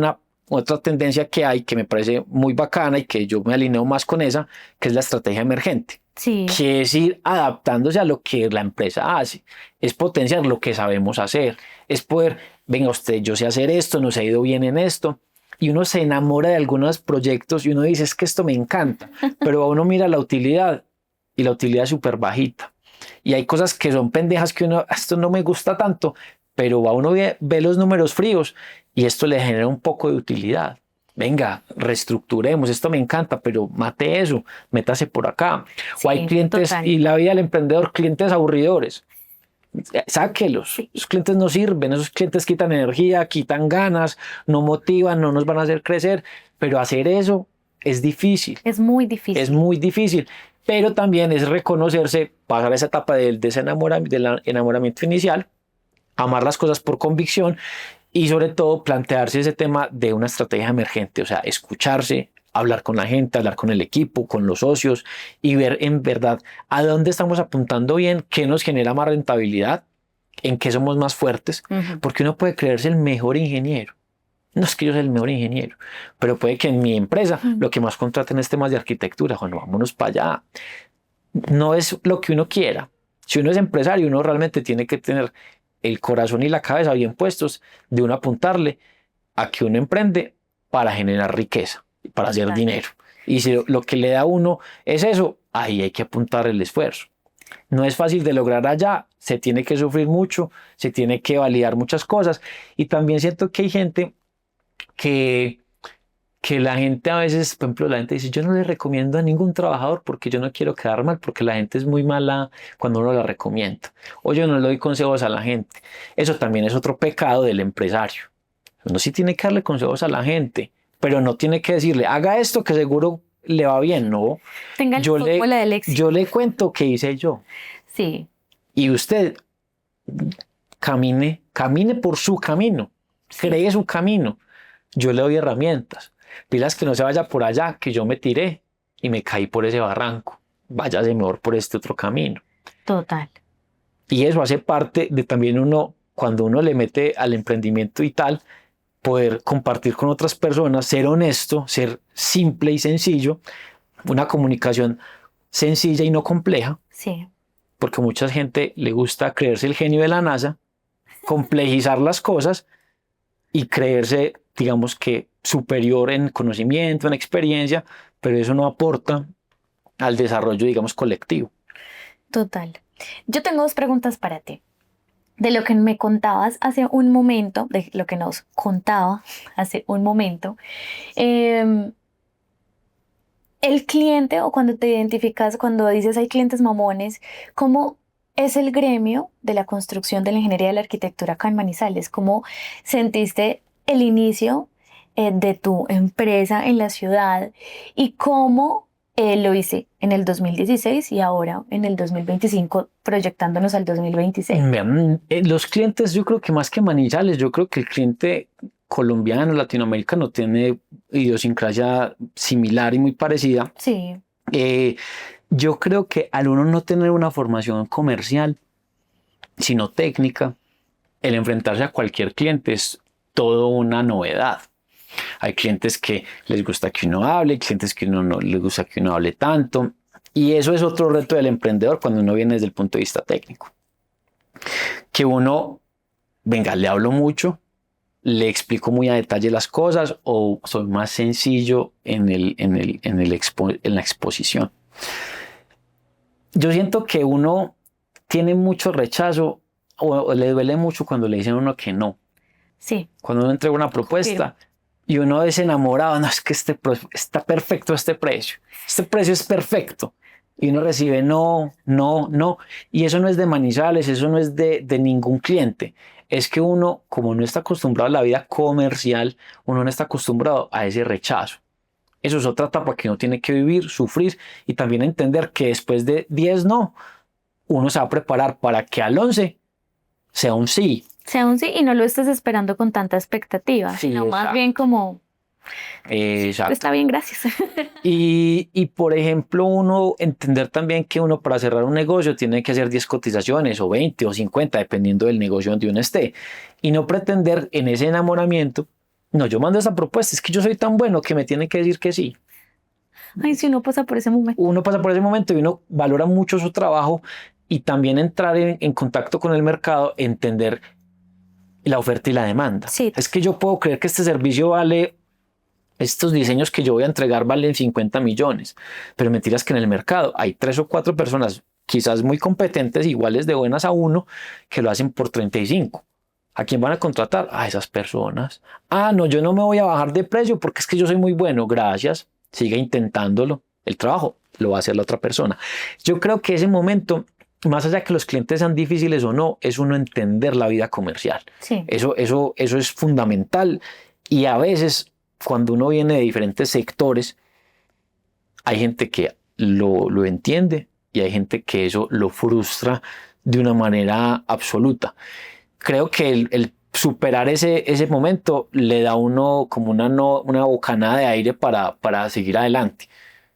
otra tendencia que hay que me parece muy bacana y que yo me alineo más con esa, que es la estrategia emergente. Sí. Que es ir adaptándose a lo que la empresa hace, es potenciar lo que sabemos hacer, es poder, venga usted, yo sé hacer esto, nos ha ido bien en esto, y uno se enamora de algunos proyectos y uno dice, es que esto me encanta, pero uno mira la utilidad y la utilidad es súper bajita. Y hay cosas que son pendejas que uno, esto no me gusta tanto, pero uno ve los números fríos y esto le genera un poco de utilidad. Venga, reestructuremos, esto me encanta, pero mate eso, métase por acá. Sí, o hay clientes, total. y la vida del emprendedor, clientes aburridores. Sáquelos, Sí. esos clientes no sirven, esos clientes quitan energía, quitan ganas, no motivan, no nos van a hacer crecer, pero hacer eso es difícil. Es muy difícil. Es muy difícil, pero también es reconocerse, pasar esa etapa del enamoramiento inicial, amar las cosas por convicción y sobre todo plantearse ese tema de una estrategia emergente, o sea, escucharse, hablar con la gente, hablar con el equipo, con los socios y ver en verdad a dónde estamos apuntando bien, qué nos genera más rentabilidad, en qué somos más fuertes, porque uno puede creerse el mejor ingeniero No es que yo sea el mejor ingeniero, pero puede que en mi empresa lo que más contraten es temas de arquitectura. Bueno, vámonos para allá. No es lo que uno quiera. Si uno es empresario, uno realmente tiene que tener el corazón y la cabeza bien puestos de uno apuntarle a que uno emprende para generar riqueza, para hacer dinero. Y si lo que le da a uno es eso, ahí hay que apuntar el esfuerzo. No es fácil de lograr allá, se tiene que sufrir mucho, se tiene que validar muchas cosas. Y también siento que hay gente que, que la gente a veces, por ejemplo, la gente dice, yo no le recomiendo a ningún trabajador porque yo no quiero quedar mal, porque la gente es muy mala cuando uno la recomienda. O yo no le doy consejos a la gente. Eso también es otro pecado del empresario. Uno sí tiene que darle consejos a la gente, pero no tiene que decirle, haga esto que seguro le va bien, no. Tenga la fórmula del éxito. Yo le cuento qué hice yo. Sí. Y usted camine por su camino, cree su camino. Yo le doy herramientas. Pilas que no se vaya por allá, que yo me tiré y me caí por ese barranco. Váyase mejor por este otro camino. Total. Y eso hace parte de también uno, cuando uno le mete al emprendimiento y tal, poder compartir con otras personas, ser honesto, ser simple y sencillo, una comunicación sencilla y no compleja. Sí. Porque a mucha gente le gusta creerse el genio de la NASA, complejizar las cosas y creerse, digamos que, superior en conocimiento, en experiencia, pero eso no aporta al desarrollo, digamos, colectivo. Total. Yo tengo dos preguntas para ti. De lo que me contabas hace un momento, de lo que nos contaba hace un momento, el cliente, o cuando te identificas, cuando dices hay clientes mamones, ¿cómo es el gremio de la construcción, de la ingeniería, de la arquitectura acá en Manizales? ¿Cómo sentiste el inicio de tu empresa en la ciudad y cómo lo hice en el 2016 y ahora en el 2025, proyectándonos al 2026? Vean, los clientes, yo creo que más que Manizales, yo creo que el cliente colombiano, latinoamericano, tiene idiosincrasia similar y muy parecida. Sí. Yo creo que al uno no tener una formación comercial, sino técnica, el enfrentarse a cualquier cliente es todo una novedad. Hay clientes que les gusta que uno hable, clientes que no les gusta que uno hable tanto. Y eso es otro reto del emprendedor cuando uno viene desde el punto de vista técnico. Que uno, venga, le hablo mucho, le explico muy a detalle las cosas o soy más sencillo en la exposición. Yo siento que uno tiene mucho rechazo o le duele mucho cuando le dicen a uno que no. Sí. Cuando uno entrega una propuesta y uno es enamorado, no, es que está perfecto este precio es perfecto. Y uno recibe no. Y eso no es de Manizales, eso no es de ningún cliente. Es que uno, como no está acostumbrado a la vida comercial, uno no está acostumbrado a ese rechazo. Eso es otra etapa que uno tiene que vivir, sufrir y también entender que después de 10 no, uno se va a preparar para que al 11 sea un sí. Sea un sí y no lo estés esperando con tanta expectativa, Sí, sino más bien como... Exacto. Está bien, gracias. Y por ejemplo, uno entender también que uno para cerrar un negocio tiene que hacer 10 cotizaciones o 20 o 50, dependiendo del negocio donde uno esté. Y no pretender en ese enamoramiento, no, yo mando esa propuesta, es que yo soy tan bueno que me tiene que decir que sí. Ay, si uno pasa por ese momento. Uno pasa por ese momento y uno valora mucho su trabajo y también entrar en contacto con el mercado, entender la oferta y la demanda. Sí. Es que yo puedo creer que este servicio vale... Estos diseños que yo voy a entregar valen 50 millones, pero mentiras que en el mercado hay 3 o 4 personas, quizás muy competentes, iguales de buenas a uno, que lo hacen por 35. ¿A quién van a contratar? A esas personas. Ah, no, yo no me voy a bajar de precio porque es que yo soy muy bueno. Gracias, siga intentándolo. El trabajo lo va a hacer la otra persona. Yo creo que ese momento, más allá de que los clientes sean difíciles o no, es uno entender la vida comercial. Sí. Eso es fundamental y a veces... Cuando uno viene de diferentes sectores, hay gente que lo entiende y hay gente que eso lo frustra de una manera absoluta. Creo que el superar ese momento le da a uno como una bocanada de aire para seguir adelante.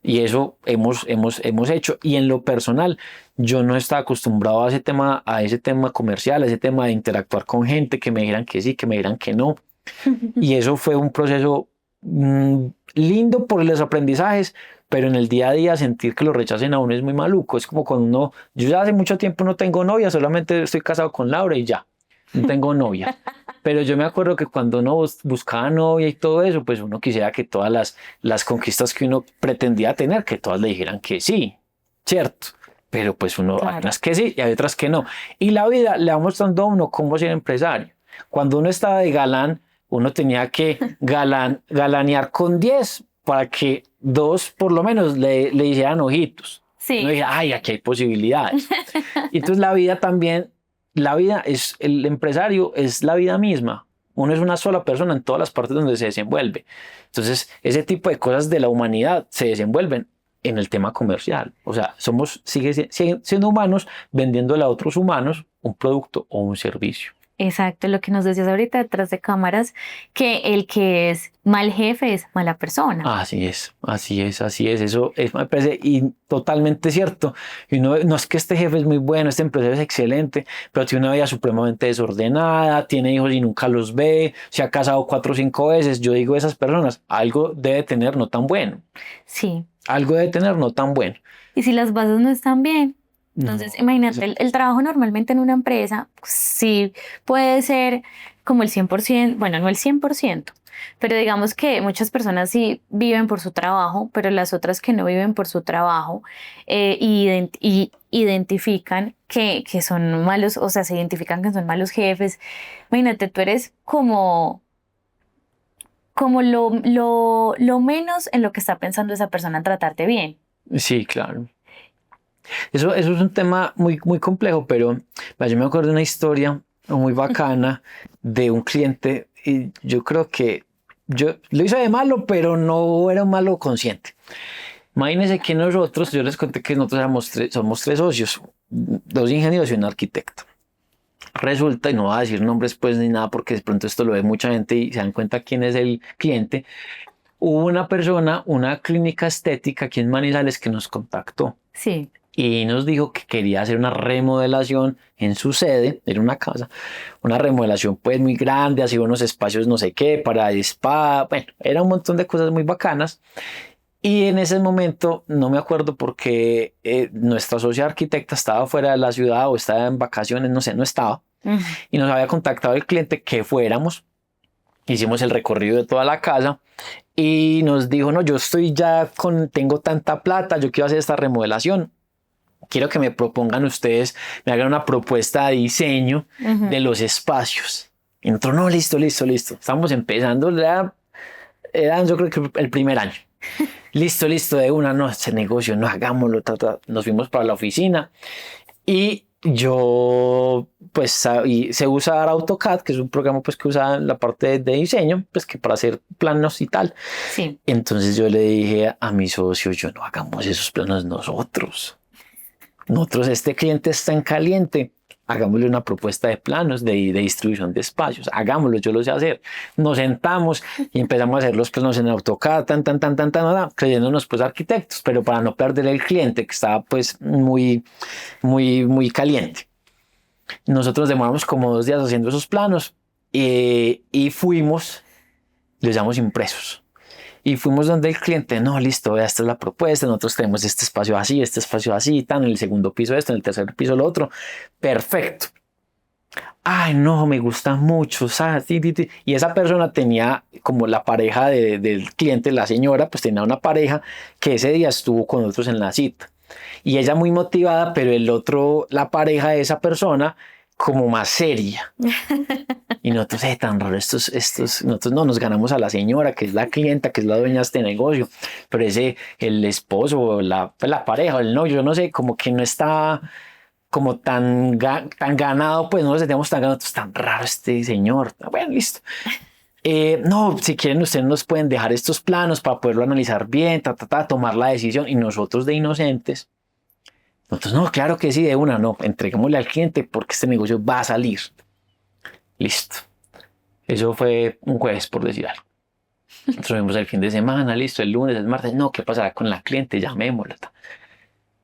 Y eso hemos hecho. Y en lo personal, yo no estaba acostumbrado a ese tema comercial, a ese tema de interactuar con gente, que me dijeran que sí, que me dijeran que no. Y eso fue un proceso lindo por los aprendizajes, pero en el día a día sentir que lo rechacen a uno es muy maluco. Es como cuando uno, yo ya hace mucho tiempo no tengo novia, solamente estoy casado con Laura y ya, no tengo novia. Pero yo me acuerdo que cuando uno buscaba novia y todo eso, pues uno quisiera que todas las conquistas que uno pretendía tener, que todas le dijeran que sí, ¿cierto? Pero pues uno, hay Claro. unas que sí y hay otras que no. Y la vida le va mostrando a uno cómo ser empresario. Cuando uno estaba de galán, uno tenía que galanear con 10 para que 2 por lo menos le hicieran ojitos. Sí. Uno decía, ay, aquí hay posibilidades. Y entonces la vida también, la vida es, el empresario es la vida misma. Uno es una sola persona en todas las partes donde se desenvuelve. Entonces, ese tipo de cosas de la humanidad se desenvuelven en el tema comercial. O sea, siguen siendo humanos vendiéndole a otros humanos un producto o un servicio. Exacto, lo que nos decías ahorita detrás de cámaras, que el que es mal jefe es mala persona. Así es, así es, así es. Eso me parece totalmente cierto. Y no es que este jefe es muy bueno, este empresario es excelente, pero tiene una vida supremamente desordenada, tiene hijos y nunca los ve, se ha casado 4 o 5 veces. Yo digo, esas personas, algo debe tener no tan bueno. Sí. Algo debe tener no tan bueno. Y si las bases no están bien, entonces No, imagínate, el trabajo normalmente en una empresa sí puede ser como el 100%, bueno, no el 100%, pero digamos que muchas personas sí viven por su trabajo, pero las otras que no viven por su trabajo y identifican que son malos, o sea, se identifican que son malos jefes. Imagínate, tú eres como lo menos en lo que está pensando esa persona en tratarte bien. sí, claro. Eso es un tema muy, muy complejo, pero yo me acuerdo de una historia muy bacana de un cliente y yo creo que yo lo hice de malo, pero no era un malo consciente. Imagínense que nosotros, yo les conté que nosotros somos 3 socios, 2 ingenieros y un arquitecto. Resulta, y no voy a decir nombres pues ni nada porque de pronto esto lo ve mucha gente y se dan cuenta quién es el cliente. Hubo una persona, una clínica estética aquí en Manizales que nos contactó Sí. y nos dijo que quería hacer una remodelación en su sede, era una casa, una remodelación pues muy grande, así unos espacios no sé qué, para spa, bueno, era un montón de cosas muy bacanas. Y en ese momento, no me acuerdo porque nuestra socia arquitecta estaba fuera de la ciudad o estaba en vacaciones, no sé, no estaba. Ujú. Y nos había contactado el cliente que fuéramos. Hicimos el recorrido de toda la casa y nos dijo, no, yo estoy ya tengo tanta plata, yo quiero hacer esta remodelación. Quiero que me propongan ustedes, me hagan una propuesta de diseño de los espacios. Y nosotros, no, listo. Estamos empezando, era yo creo que el primer año. Listo, de una, no, este negocio, no hagámoslo, Nos fuimos para la oficina y yo, pues, y se usa AutoCAD, que es un programa pues que usa la parte de diseño, pues que para hacer planos y tal. Sí. Entonces yo le dije a mi socio, yo no hagamos esos planos nosotros. Este cliente está en caliente. Hagámosle una propuesta de planos de distribución de espacios. Hagámoslo, yo lo sé hacer. Nos sentamos y empezamos a hacer los planos en AutoCAD, creyéndonos pues arquitectos, pero para no perder el cliente que estaba pues muy, muy, muy caliente. Nosotros demoramos como 2 días haciendo esos planos y fuimos, los llamamos impresos. Y fuimos donde el cliente, no, listo, esta es la propuesta, nosotros tenemos este espacio así, tan, en el segundo piso esto, en el tercer piso lo otro, perfecto. Ay, no, me gusta mucho, ¿sabes? Y esa persona tenía como la pareja del cliente, la señora, pues tenía una pareja que ese día estuvo con nosotros en la cita. Y ella muy motivada, pero la pareja de esa persona, como más seria. Y nosotros, tan raro, nosotros no nos ganamos a la señora, que es la clienta, que es la dueña de este negocio, pero el esposo, la pareja, el novio, yo no sé, como que no está como tan ganado, pues no lo sentíamos tan ganado, tan raro este señor. Bueno, listo. No, si quieren ustedes nos pueden dejar estos planos para poderlo analizar bien, tomar la decisión, y nosotros de inocentes, nosotros no, claro que sí, de una, no, entreguémosle al cliente porque este negocio va a salir. Listo. Eso fue un jueves, por decir algo. Nosotros vimos el fin de semana, listo, el lunes, el martes, no, ¿qué pasará con la cliente? Llamémosla.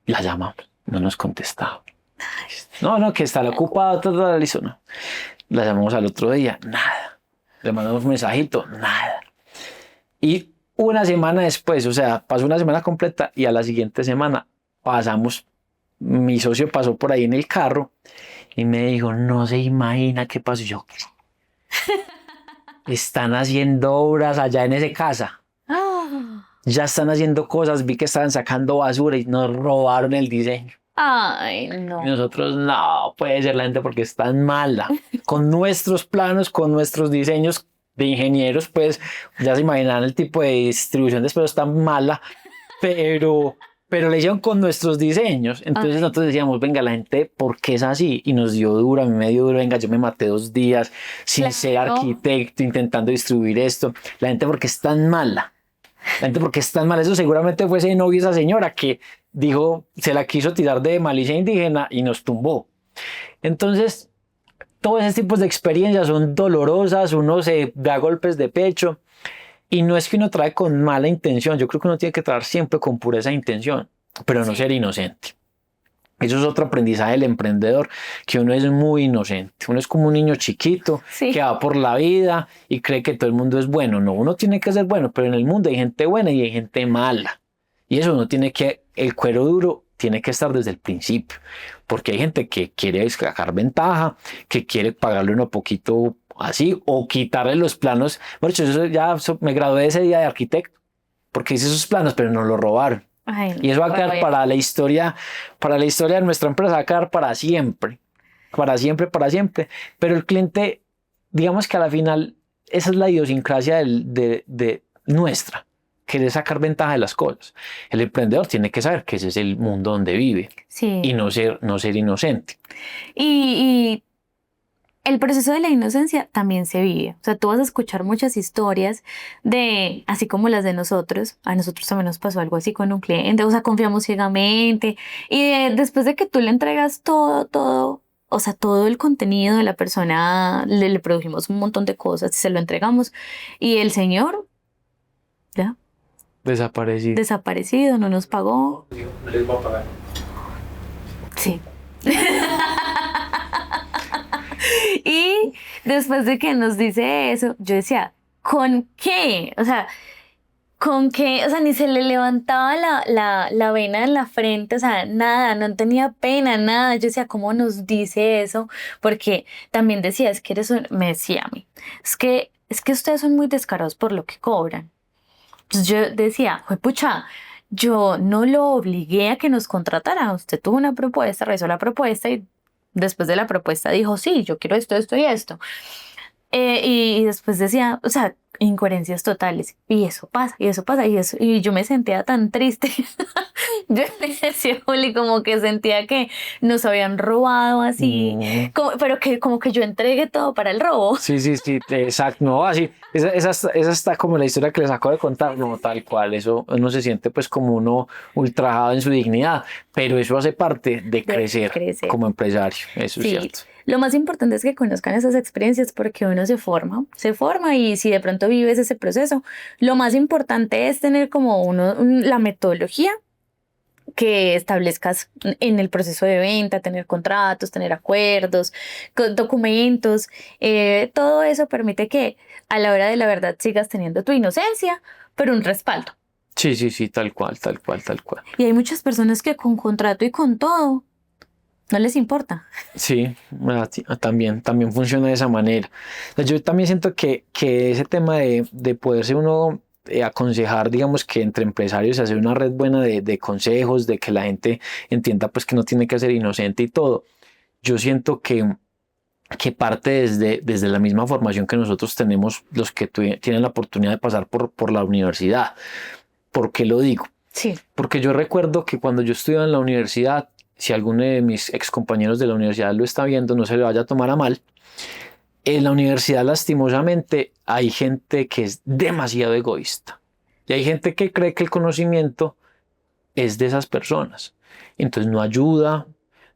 La llamamos, no nos contestaba. No, que está ocupada, listo, no. La llamamos al otro día, nada. le mandamos un mensajito, nada. Y una semana después, o sea, pasó una semana completa y a la siguiente semana mi socio pasó por ahí en el carro y me dijo, no se imagina qué pasó. Y yo, están haciendo obras allá en esa casa. Ya están haciendo cosas, vi que estaban sacando basura y nos robaron el diseño. Ay, no. Y nosotros, no puede ser la gente porque es tan mala. Con nuestros planos, con nuestros diseños de ingenieros, pues ya se imaginan el tipo de distribución de espejos tan mala, pero le hicieron con nuestros diseños. Entonces nosotros decíamos, venga, la gente, ¿por qué es así? Y nos dio duro, a mí me dio duro, venga, yo me maté 2 días sin ser arquitecto, intentando distribuir esto. La gente, ¿por qué es tan mala? La gente, ¿por qué es tan mala? Eso seguramente fue ese novio, esa señora que dijo, se la quiso tirar de malicia indígena y nos tumbó. Entonces, todos esos tipos de experiencias son dolorosas, uno se da golpes de pecho y no es que uno trae con mala intención, yo creo que uno tiene que traer siempre con pureza de intención, pero no ser inocente. Eso es otro aprendizaje del emprendedor, que uno es muy inocente, uno es como un niño chiquito que va por la vida y cree que todo el mundo es bueno. No, uno tiene que ser bueno, pero en el mundo hay gente buena y hay gente mala. Y eso uno tiene que, el cuero duro tiene que estar desde el principio, porque hay gente que quiere sacar ventaja, que quiere pagarle uno poquito así o quitarle los planos. Bueno, me gradué ese día de arquitecto, porque hice esos planos, pero no los robaron. Ay, no, y eso va a quedar para la historia de nuestra empresa, va a quedar para siempre, para siempre, para siempre. Pero el cliente, digamos que a la final, esa es la idiosincrasia de nuestra, querer sacar ventaja de las cosas. El emprendedor tiene que saber que ese es el mundo donde vive y no ser inocente. Y el proceso de la inocencia también se vive. O sea, tú vas a escuchar muchas historias de, así como las de nosotros, a nosotros también nos pasó algo así con un cliente, o sea, confiamos ciegamente y después de que tú le entregas todo, o sea, todo el contenido de la persona, le produjimos un montón de cosas y se lo entregamos y el señor, ya. Desaparecido, no nos pagó. No les va a pagar. Sí. Y después de que nos dice eso, yo decía, ¿con qué? O sea, ¿con qué? O sea, ni se le levantaba la vena en la frente, o sea, nada, no tenía pena, nada. Yo decía, ¿cómo nos dice eso? Porque también decía, es que me decía a mí, es que ustedes son muy descarados por lo que cobran. Entonces yo decía, pucha, yo no lo obligué a que nos contratara. Usted tuvo una propuesta, realizó la propuesta y después de la propuesta dijo, sí, yo quiero esto, esto y esto. Y después decía, o sea, incoherencias totales. Y eso pasa, y eso pasa, y eso. Y yo me sentía tan triste. Yo le decía, Juli, como que sentía que nos habían robado así, pero que como que yo entregué todo para el robo. Sí, exacto. No, así, esa está como la historia que les acabo de contar, no, tal cual. Eso uno se siente pues como uno ultrajado en su dignidad, pero eso hace parte de crecer como empresario, eso es cierto. Lo más importante es que conozcan esas experiencias porque uno se forma y si de pronto vives ese proceso, lo más importante es tener como la metodología que establezcas en el proceso de venta, tener contratos, tener acuerdos, documentos, todo eso permite que a la hora de la verdad sigas teniendo tu inocencia, pero un respaldo. Sí, tal cual. Y hay muchas personas que con contrato y con todo, no les importa. Sí, también funciona de esa manera. Yo también siento que ese tema de poderse uno aconsejar, digamos que entre empresarios, hacer una red buena de consejos, de que la gente entienda pues que no tiene que ser inocente y todo. Yo siento que parte desde la misma formación que nosotros tenemos, los que tienen la oportunidad de pasar por la universidad. ¿Por qué lo digo? Sí. Porque yo recuerdo que cuando yo estudiaba en la universidad, si alguno de mis ex compañeros de la universidad lo está viendo, no se le vaya a tomar a mal. En la universidad, lastimosamente, hay gente que es demasiado egoísta. Y hay gente que cree que el conocimiento es de esas personas. Entonces no ayuda,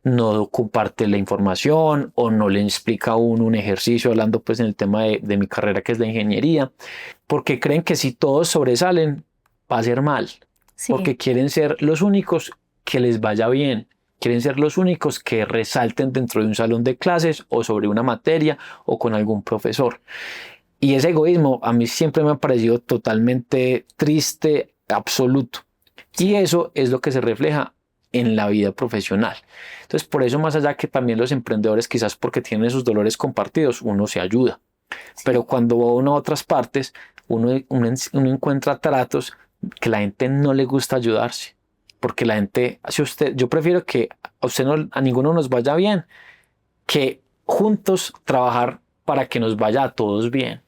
no comparte la información o no le explica a uno un ejercicio, hablando pues en el tema de mi carrera que es la ingeniería, porque creen que si todos sobresalen va a ser mal. Sí. Porque quieren ser los únicos que les vaya bien. Quieren ser los únicos que resalten dentro de un salón de clases o sobre una materia o con algún profesor. Y ese egoísmo a mí siempre me ha parecido totalmente triste, absoluto. Y eso es lo que se refleja en la vida profesional. Entonces, por eso, más allá que también los emprendedores, quizás porque tienen esos dolores compartidos, uno se ayuda. Pero cuando va uno a otras partes, uno encuentra tratos que la gente no le gusta ayudarse. Porque la gente, si usted, yo prefiero que a usted no, a ninguno nos vaya bien, que juntos trabajar para que nos vaya a todos bien.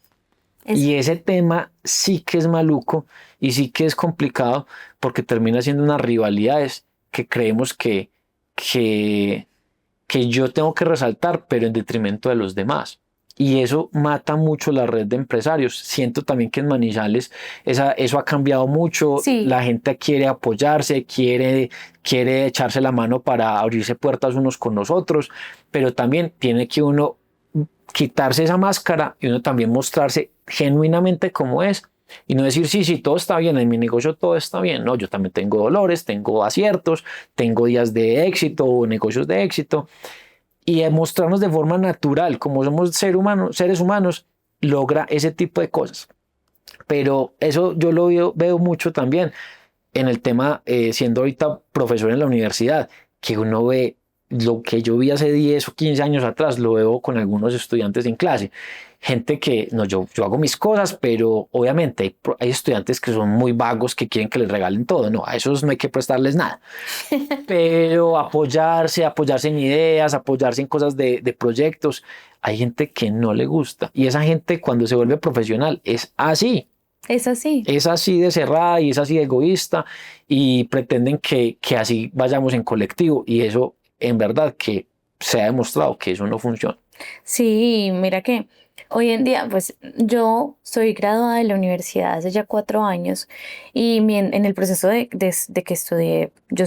Y ese tema sí que es maluco y sí que es complicado porque termina siendo unas rivalidades que creemos que, que yo tengo que resaltar, pero en detrimento de los demás. Y eso mata mucho la red de empresarios. Siento también que en Manizales eso ha cambiado mucho. Sí. La gente quiere apoyarse, quiere echarse la mano para abrirse puertas unos con los otros, pero también tiene que uno quitarse esa máscara y uno también mostrarse genuinamente como es y no decir, sí, todo está bien, en mi negocio todo está bien. No, yo también tengo dolores, tengo aciertos, tengo días de éxito o negocios de éxito y mostrarnos de forma natural, como somos seres humanos, logra ese tipo de cosas. Pero eso yo lo veo mucho también en el tema, siendo ahorita profesor en la universidad, que uno ve lo que yo vi hace 10 o 15 años atrás, lo veo con algunos estudiantes en clase. Gente que, no, yo hago mis cosas, pero obviamente hay estudiantes que son muy vagos, que quieren que les regalen todo. No, a esos no hay que prestarles nada. Pero apoyarse en ideas, apoyarse en cosas de proyectos. Hay gente que no le gusta. Y esa gente cuando se vuelve profesional es así. Es así. Es así de cerrada y es así de egoísta y pretenden que así vayamos en colectivo y eso en verdad que se ha demostrado que eso no funciona. Sí, mira que hoy en día, pues yo soy graduada de la universidad hace ya 4 años y en el proceso de que estudié, yo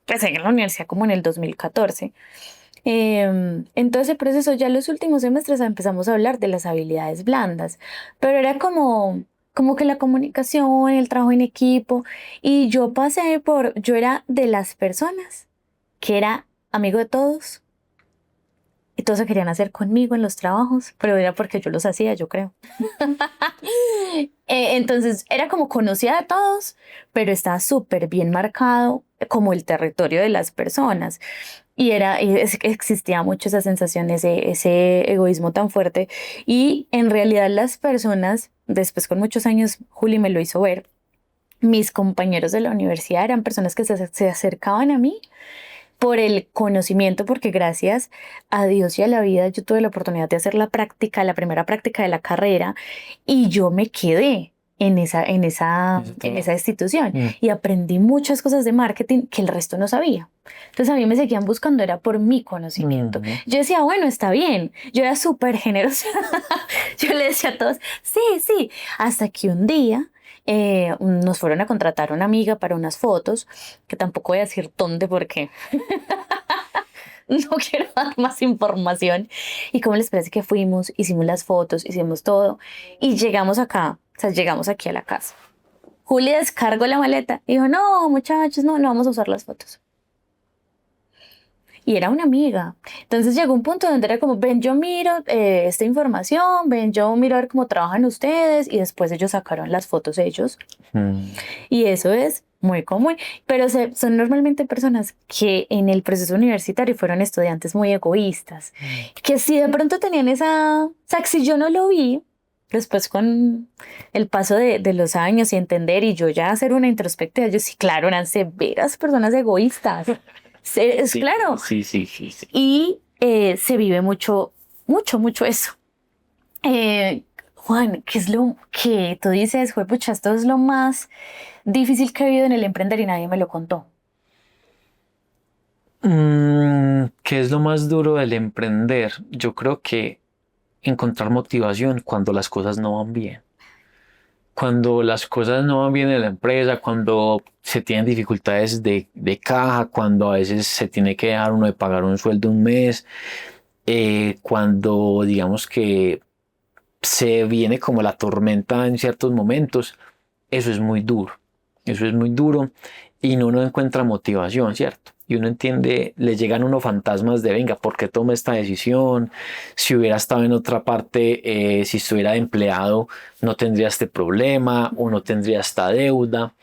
empecé en la universidad como en el 2014. En todo ese proceso, ya los últimos semestres empezamos a hablar de las habilidades blandas, pero era como que la comunicación, el trabajo en equipo, y yo era de las personas que era amigo de todos, y todos se querían hacer conmigo en los trabajos, pero era porque yo los hacía, yo creo. Entonces era como conocida de todos, pero estaba súper bien marcado como el territorio de las personas. Existía mucho esa sensación, ese egoísmo tan fuerte. Y en realidad las personas, después con muchos años, Juli me lo hizo ver, mis compañeros de la universidad eran personas que se acercaban a mí por el conocimiento, porque gracias a Dios y a la vida yo tuve la oportunidad de hacer la primera práctica de la carrera y yo me quedé en esa institución y aprendí muchas cosas de marketing que el resto no sabía. Entonces a mí me seguían buscando, era por mi conocimiento. Yo decía, bueno, está bien. Yo era súper generosa. Yo le decía a todos, sí, hasta que un día nos fueron a contratar una amiga para unas fotos, que tampoco voy a decir dónde porque no quiero dar más información. Y cómo les parece que fuimos, hicimos las fotos, hicimos todo y llegamos acá, o sea, llegamos aquí a la casa. Juli descargó la maleta y dijo, no, muchachos, no vamos a usar las fotos. Y era una amiga. Entonces llegó un punto donde era como, ven, yo miro esta información, ven, yo miro a ver cómo trabajan ustedes, y después ellos sacaron las fotos ellos. Y eso es muy común, pero son normalmente personas que en el proceso universitario fueron estudiantes muy egoístas, que si de pronto tenían o sea, si yo no lo vi, después con el paso de los años y entender y yo ya hacer una introspectiva, yo sí, claro, eran severas personas egoístas. Sí, claro. Sí. Y se vive mucho eso. Juan, ¿qué es lo que tú dices? Pucha, esto es lo más difícil que he vivido en el emprender y nadie me lo contó. ¿Qué es lo más duro del emprender? Yo creo que encontrar motivación cuando las cosas no van bien. Cuando las cosas no van bien en la empresa, cuando se tienen dificultades de caja, cuando a veces se tiene que dejar uno de pagar un sueldo un mes, cuando digamos que se viene como la tormenta en ciertos momentos, eso es muy duro y uno no encuentra motivación, ¿cierto? y uno entiende, le llegan unos fantasmas de, venga, ¿por qué tomé esta decisión? Si hubiera estado en otra parte, si estuviera de empleado, no tendría este problema o no tendría esta deuda.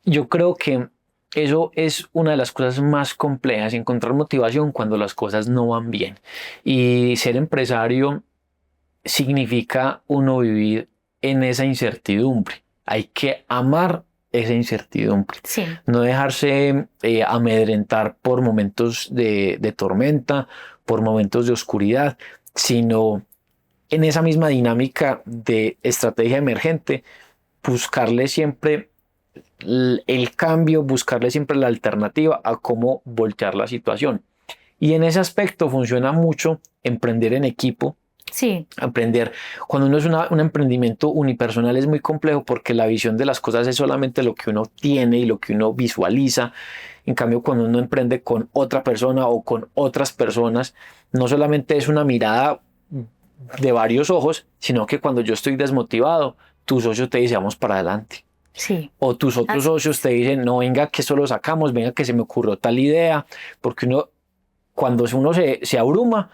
Yo creo que eso es una de las cosas más complejas, encontrar motivación cuando las cosas no van bien. Y ser empresario significa uno vivir en esa incertidumbre. Hay que amar esa incertidumbre. Sí. No dejarse amedrentar por momentos de tormenta, por momentos de oscuridad, sino en esa misma dinámica de estrategia emergente, buscarle siempre el cambio, buscarle siempre la alternativa a cómo voltear la situación. Y en ese aspecto funciona mucho emprender en equipo. Sí. Aprender, cuando uno es un emprendimiento unipersonal es muy complejo porque la visión de las cosas es solamente lo que uno tiene y lo que uno visualiza. En cambio, cuando uno emprende con otra persona o con otras personas, no solamente es una mirada de varios ojos, sino que cuando yo estoy desmotivado, tu socio te dice vamos para adelante. Sí. O tus otros socios te dicen no, venga que eso lo sacamos, venga que se me ocurrió tal idea, porque cuando uno se abruma,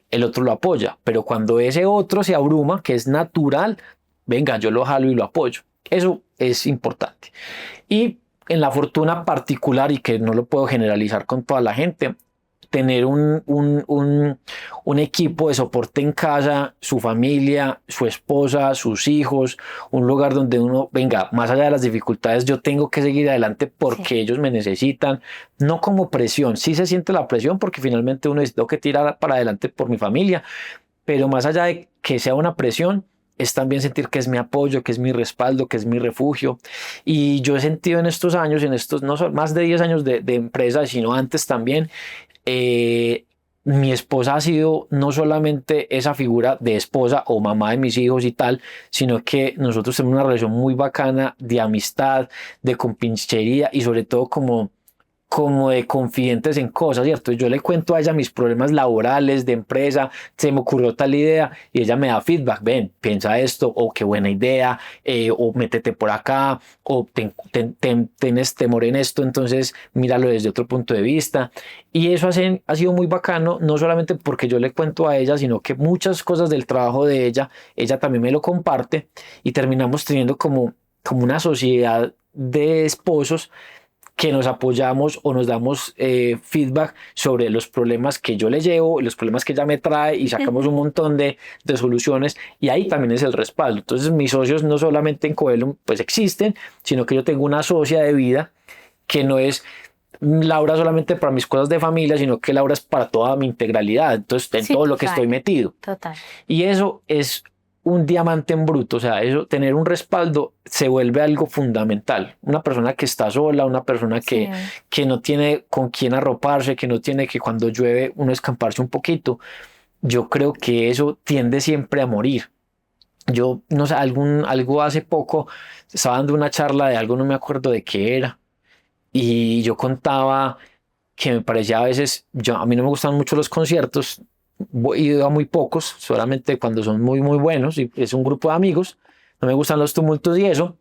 el otro lo apoya, pero cuando ese otro se abruma, que es natural, venga, yo lo jalo y lo apoyo. Eso es importante. Y en la fortuna particular, y que no lo puedo generalizar con toda la gente, tener un equipo de soporte en casa, su familia, su esposa, sus hijos, un lugar donde uno, venga, más allá de las dificultades, yo tengo que seguir adelante porque ellos me necesitan, no como presión, sí se siente la presión porque finalmente uno dice, tengo que tirar para adelante por mi familia, pero más allá de que sea una presión, es también sentir que es mi apoyo, que es mi respaldo, que es mi refugio. Y yo he sentido en estos años, en estos no son más de 10 años de empresa, sino antes también, mi esposa ha sido no solamente esa figura de esposa o mamá de mis hijos y tal, sino que nosotros tenemos una relación muy bacana de amistad, de compinchería y sobre todo como de confidentes en cosas, ¿cierto? Yo le cuento a ella mis problemas laborales, de empresa, se me ocurrió tal idea y ella me da feedback, ven, piensa esto, o qué buena idea, o métete por acá, o tienes temor en esto, entonces míralo desde otro punto de vista. Y eso ha sido muy bacano, no solamente porque yo le cuento a ella, sino que muchas cosas del trabajo de ella también me lo comparte y terminamos teniendo como una sociedad de esposos que nos apoyamos o nos damos feedback sobre los problemas que yo le llevo, los problemas que ella me trae y sacamos un montón de soluciones y ahí también es el respaldo. Entonces mis socios no solamente en Covelum pues existen, sino que yo tengo una socia de vida que no es Laura solamente para mis cosas de familia, sino que Laura es para toda mi integralidad, entonces en todo lo que estoy metido. Total. Y eso es un diamante en bruto, o sea, eso, tener un respaldo se vuelve algo fundamental. Una persona que está sola, una persona que no tiene con quién arroparse, que no tiene que cuando llueve uno escamparse un poquito, yo creo que eso tiende siempre a morir. Yo, no sé, algo hace poco, estaba dando una charla de algo, no me acuerdo de qué era, y yo contaba que me parecía a veces, a mí no me gustan mucho los conciertos, he ido a muy pocos, solamente cuando son muy, muy buenos y es un grupo de amigos, no me gustan los tumultos y eso,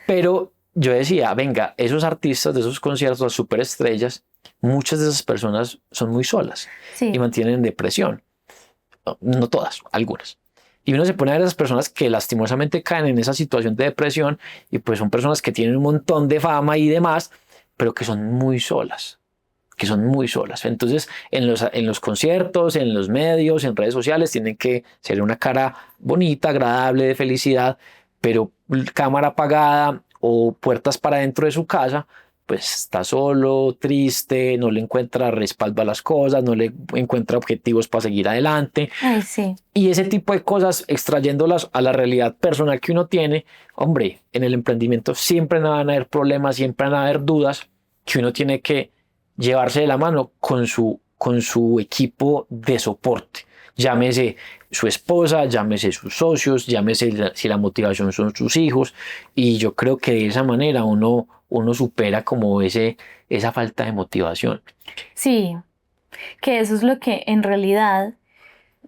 pero yo decía, venga, esos artistas de esos conciertos, las superestrellas, muchas de esas personas son muy solas y mantienen depresión, no todas, algunas. Y uno se pone a ver a esas personas que lastimosamente caen en esa situación de depresión y pues son personas que tienen un montón de fama y demás, pero que son muy solas. Entonces, en los conciertos, en los medios, en redes sociales, tienen que ser una cara bonita, agradable, de felicidad, pero cámara apagada o puertas para dentro de su casa, pues está solo, triste, no le encuentra respaldo a las cosas, no le encuentra objetivos para seguir adelante. Ay, sí. Y ese tipo de cosas, extrayéndolas a la realidad personal que uno tiene, hombre, en el emprendimiento siempre van a haber problemas, siempre van a haber dudas que uno tiene que llevarse de la mano con su equipo de soporte. Llámese su esposa, llámese sus socios, llámese si la motivación son sus hijos. Y yo creo que de esa manera uno supera como esa falta de motivación. Sí, que eso es lo que en realidad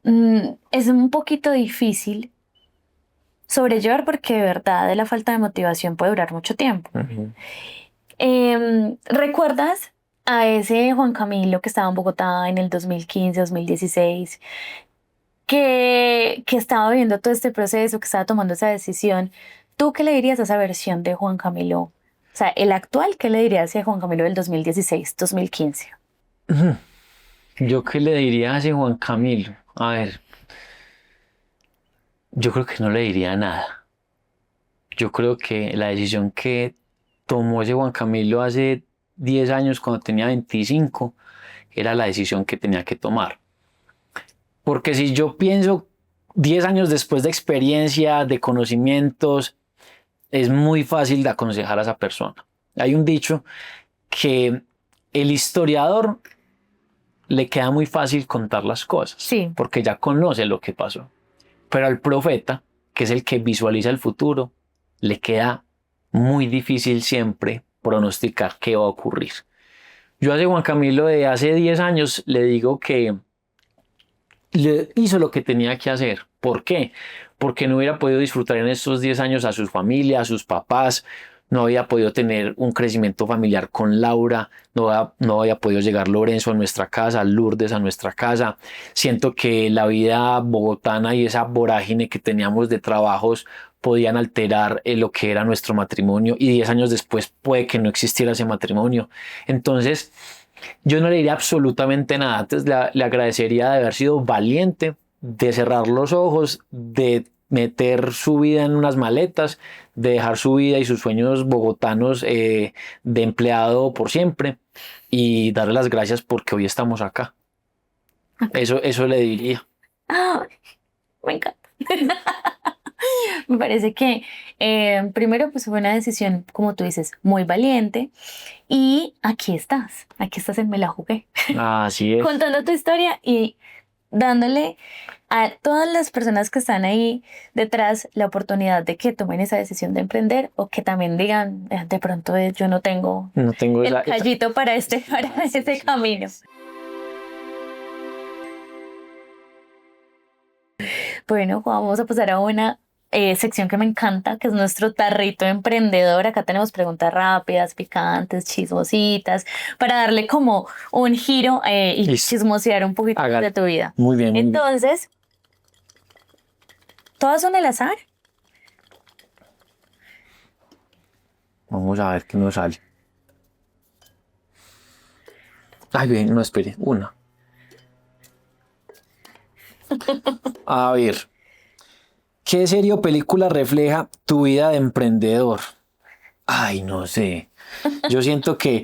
es un poquito difícil sobrellevar porque de verdad la falta de motivación puede durar mucho tiempo. Uh-huh. ¿Recuerdas a ese Juan Camilo que estaba en Bogotá en el 2015, 2016, que estaba viviendo todo este proceso, que estaba tomando esa decisión, ¿tú qué le dirías a esa versión de Juan Camilo? O sea, el actual, ¿qué le dirías a Juan Camilo del 2016, 2015? Yo qué le diría a ese Juan Camilo. A ver, yo creo que no le diría nada. Yo creo que la decisión que tomó ese Juan Camilo hace 10 años, cuando tenía 25, era la decisión que tenía que tomar. Porque si yo pienso 10 años después de experiencia, de conocimientos, es muy fácil de aconsejar a esa persona. Hay un dicho que el historiador le queda muy fácil contar las cosas, Sí. porque ya conoce lo que pasó. Pero al profeta, que es el que visualiza el futuro, le queda muy difícil siempre pronosticar qué va a ocurrir. Yo a ese Juan Camilo de hace 10 años le digo que le hizo lo que tenía que hacer. ¿Por qué? Porque no hubiera podido disfrutar en estos 10 años a su familia, a sus papás, no había podido tener un crecimiento familiar con Laura, no había podido llegar Lorenzo a nuestra casa, Lourdes a nuestra casa. Siento que la vida bogotana y esa vorágine que teníamos de trabajos podían alterar lo que era nuestro matrimonio, y 10 años después puede que no existiera ese matrimonio. Entonces, yo no le diría absolutamente nada. Antes le agradecería de haber sido valiente, de cerrar los ojos, de meter su vida en unas maletas, de dejar su vida y sus sueños bogotanos de empleado por siempre, y darle las gracias porque hoy estamos acá. Eso le diría. Ah, me encanta. Me parece que primero pues fue una decisión, como tú dices, muy valiente y aquí estás en Me la jugué, Así es. contando tu historia y dándole a todas las personas que están ahí detrás la oportunidad de que tomen esa decisión de emprender o que también digan, de pronto yo no tengo No tengo el esa. callito para para ese camino. Bueno, vamos a pasar a una sección que me encanta, que es nuestro tarrito emprendedor. Acá tenemos preguntas rápidas, picantes, chismositas, para darle como un giro y Listo. chismosear un poquito Hágale. de tu vida. Muy bien, muy bien. Entonces, ¿todas son al azar? Vamos a ver qué nos sale. Ay, bien, no espere. Una. A ver. ¿Qué serie o película refleja tu vida de emprendedor? Ay, no sé. Yo siento que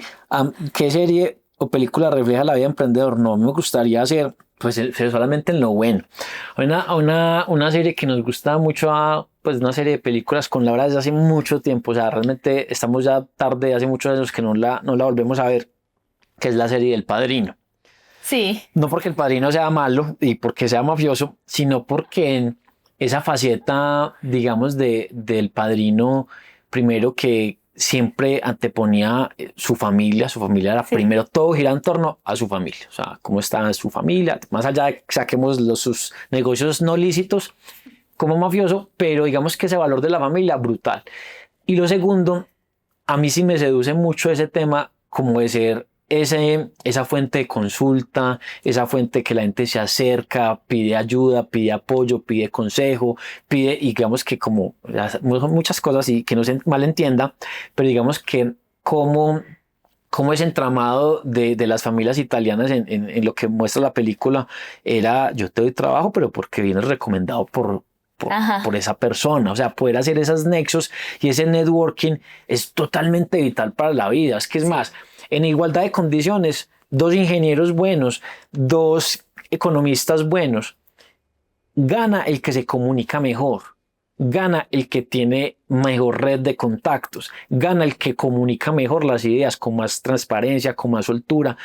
¿qué serie o película refleja la vida de emprendedor? No me gustaría hacer, pues, solamente en lo bueno. Una serie que nos gusta mucho, pues una serie de películas con Laura desde hace mucho tiempo. O sea, realmente estamos ya tarde, hace muchos años que no la volvemos a ver, que es la serie del Padrino. Sí. No porque el padrino sea malo y porque sea mafioso, sino porque en esa faceta, digamos, del padrino, primero que siempre anteponía su familia era Sí. primero, todo gira en torno a su familia, o sea, cómo está su familia, más allá de que saquemos sus negocios no lícitos como mafioso, pero digamos que ese valor de la familia, brutal. Y lo segundo, a mí sí me seduce mucho ese tema como de ser esa fuente de consulta, esa fuente que la gente se acerca, pide ayuda, pide apoyo, pide consejo, pide, y digamos que como son muchas cosas y que no se malentienda, pero digamos que como ese entramado de las familias italianas en lo que muestra la película era: yo te doy trabajo, pero porque vienes recomendado Ajá. por esa persona. O sea, poder hacer esos nexos y ese networking es totalmente vital para la vida. Es que es más, en igualdad de condiciones, dos ingenieros buenos, dos economistas buenos, gana el que se comunica mejor, gana el que tiene mejor red de contactos, gana el que comunica mejor las ideas con más transparencia, con más soltura.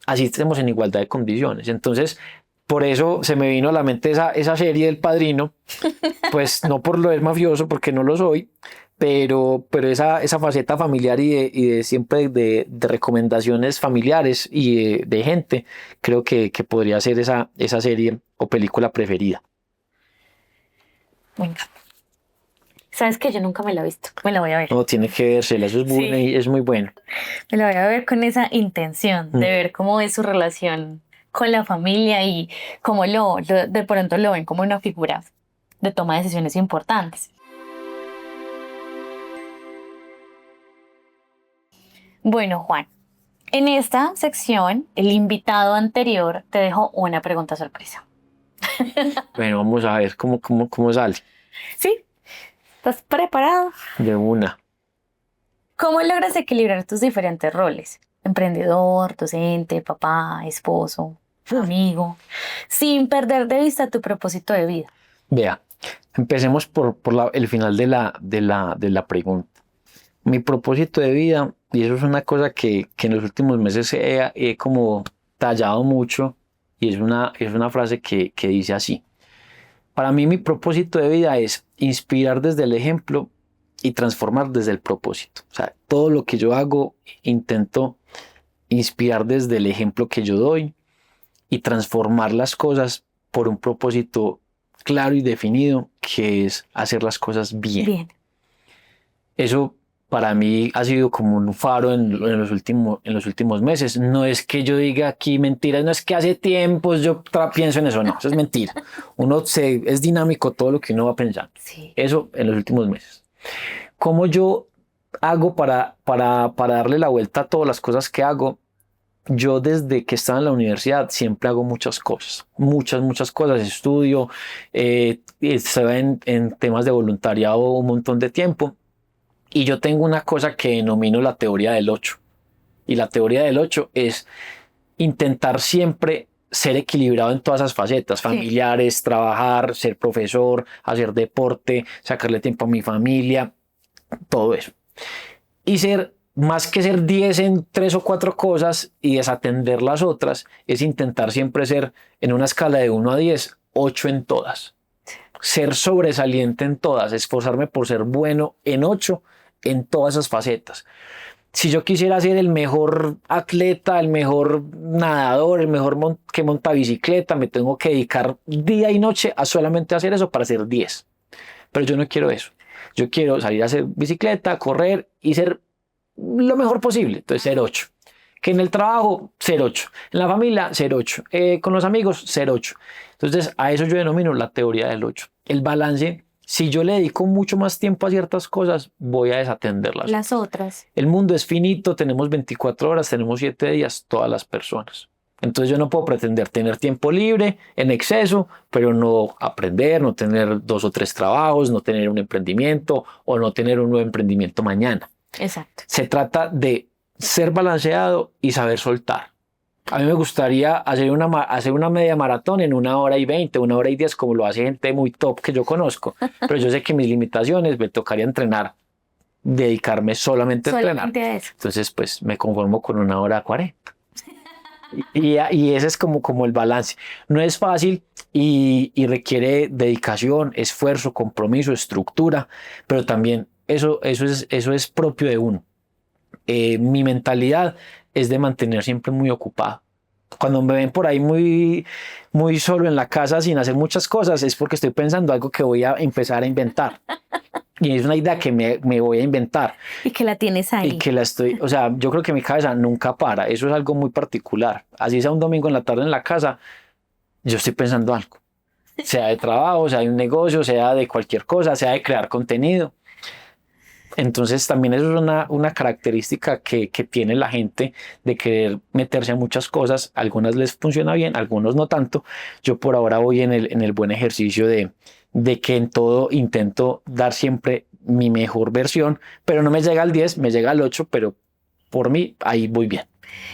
Así estemos en igualdad de condiciones. Entonces, por eso se me vino a la mente esa serie del Padrino, pues no por lo del mafioso, porque no lo soy, pero esa faceta familiar y de siempre de recomendaciones familiares y de gente, creo que podría ser esa serie o película preferida. Venga. Sabes que yo nunca me la he visto, me la voy a ver. No, tiene que vérsela, eso es, bueno, Sí. es muy bueno. Me la voy a ver con esa intención de ver cómo es su relación con la familia y cómo de pronto lo ven como una figura de toma de decisiones importantes. Bueno, Juan, en esta sección, el invitado anterior te dejó una pregunta sorpresa. Bueno, vamos a ver cómo sale ¿Sí? ¿Estás preparado? de una. ¿Cómo logras equilibrar tus diferentes roles? Emprendedor, docente, papá, esposo, amigo, sin perder de vista tu propósito de vida. Vea, empecemos por el final de la pregunta. Mi propósito de vida, y eso es una cosa que en los últimos meses he como tallado mucho, y es una frase que dice así. Para mí mi propósito de vida es inspirar desde el ejemplo y transformar desde el propósito. O sea, todo lo que yo hago intento inspirar desde el ejemplo que yo doy y transformar las cosas por un propósito claro y definido, que es hacer las cosas bien. Bien. Eso para mí ha sido como un faro en los últimos meses. No es que yo diga aquí mentiras, no es que hace tiempos yo pienso en eso, no, eso es mentira. Es dinámico todo lo que uno va pensando. Sí. Eso en los últimos meses. ¿Cómo yo hago para darle la vuelta a todas las cosas que hago? Yo desde que estaba en la universidad siempre hago muchas cosas, muchas cosas. Estudio, estoy en temas de voluntariado un montón de tiempo. Y yo tengo una cosa que denomino la teoría del 8. Y la teoría del 8 es intentar siempre ser equilibrado en todas esas facetas, familiares, trabajar, ser profesor, hacer deporte, sacarle tiempo a mi familia, todo eso. Y más que ser 10 en 3 o 4 cosas y desatender las otras, es intentar siempre ser en una escala de 1 a 10, 8 en todas. Ser sobresaliente en todas, esforzarme por ser bueno en 8 en todas esas facetas. Si yo quisiera ser el mejor atleta, el mejor nadador, el mejor que monta bicicleta, me tengo que dedicar día y noche a solamente hacer eso para ser 10. Pero yo no quiero eso. Yo quiero salir a hacer bicicleta, correr y ser lo mejor posible. Entonces ser 8. Que en el trabajo, ser 8. En la familia, ser 8. Con los amigos, ser 8. Entonces a eso yo denomino la teoría del 8. El balance. Si yo le dedico mucho más tiempo a ciertas cosas, voy a desatenderlas. Las otras. El mundo es finito, tenemos 24 horas, tenemos 7 días, todas las personas. Entonces yo no puedo pretender tener tiempo libre en exceso, pero no aprender, no tener 2 o 3 trabajos, no tener un emprendimiento o no tener un nuevo emprendimiento mañana. Exacto. Se trata de ser balanceado y saber soltar. A mí me gustaría hacer una media maratón en 1 hora y 20, 1 hora y 10, como lo hace gente muy top que yo conozco. Pero yo sé que mis limitaciones, me tocaría entrenar, dedicarme solamente a entrenar. A eso. Entonces, pues me conformo con 1 hora 40. Y ese es como el balance. No es fácil y requiere dedicación, esfuerzo, compromiso, estructura, pero también eso es propio de uno. Mi mentalidad es de mantener siempre muy ocupado. Cuando me ven por ahí muy solo en la casa sin hacer muchas cosas, es porque estoy pensando algo que voy a empezar a inventar. Y es una idea que me voy a inventar. Y que la tienes ahí. Y que o sea, yo creo que mi cabeza nunca para. Eso es algo muy particular. Así sea un domingo en la tarde en la casa, yo estoy pensando algo. Sea de trabajo, sea de un negocio, sea de cualquier cosa, sea de crear contenido. Entonces también eso es una característica que tiene la gente de querer meterse a muchas cosas. Algunas les funciona bien, algunos no tanto. Yo por ahora voy en el buen ejercicio de que en todo intento dar siempre mi mejor versión, pero no me llega al 10, me llega al 8, pero por mí ahí voy bien.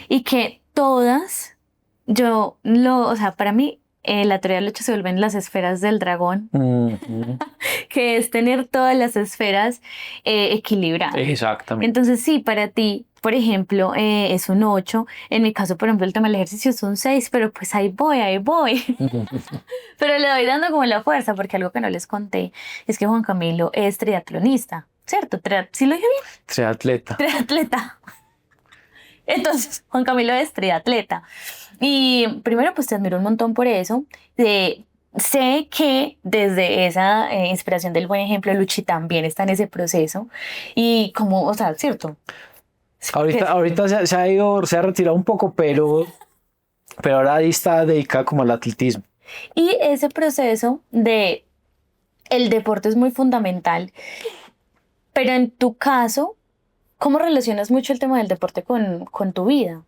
Y que todas, o sea, para mí, la teoría del 8 se vuelven las esferas del dragón, que es tener todas las esferas equilibradas. Exactamente. Entonces, sí, para ti, por ejemplo, es un 8. En mi caso, por ejemplo, el tema del ejercicio es un 6, pero pues ahí voy. Pero le doy dando como la fuerza, porque algo que no les conté es que Juan Camilo es triatlonista, ¿cierto? ¿Sí lo dije bien? Triatleta. Triatleta. Entonces, Juan Camilo es triatleta. Y primero, pues te admiro un montón por eso. sé que desde esa inspiración del buen ejemplo, Luchi también está en ese proceso y como, o sea, ¿cierto? Ahorita se ha ido, se ha retirado un poco, pero ahora ahí está dedicada como al atletismo. Y ese proceso de el deporte es muy fundamental, pero en tu caso, ¿cómo relacionas mucho el tema del deporte con tu vida?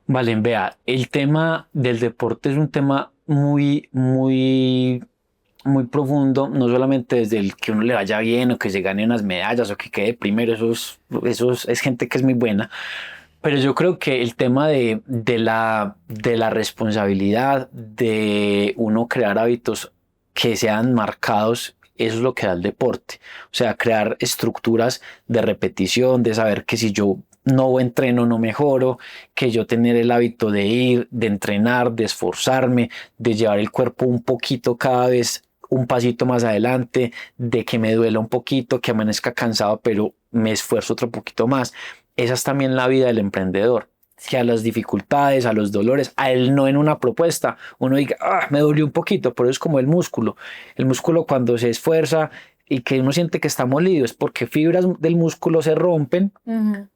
Valen, vea, el tema del deporte es un tema muy profundo, no solamente desde el que uno le vaya bien o que se gane unas medallas o que quede primero, es gente que es muy buena, pero yo creo que el tema de la responsabilidad de uno crear hábitos que sean marcados, eso es lo que da el deporte. O sea, crear estructuras de repetición, de saber que si yo no entreno, no mejoro, que yo tener el hábito de ir, de entrenar, de esforzarme, de llevar el cuerpo un poquito cada vez un pasito más adelante, de que me duela un poquito, que amanezca cansado, pero me esfuerzo otro poquito más. Esa es también la vida del emprendedor, que a las dificultades, a los dolores, a él no en una propuesta, uno diga, me dolió un poquito, pero es como el músculo. El músculo cuando se esfuerza y que uno siente que está molido es porque fibras del músculo se rompen,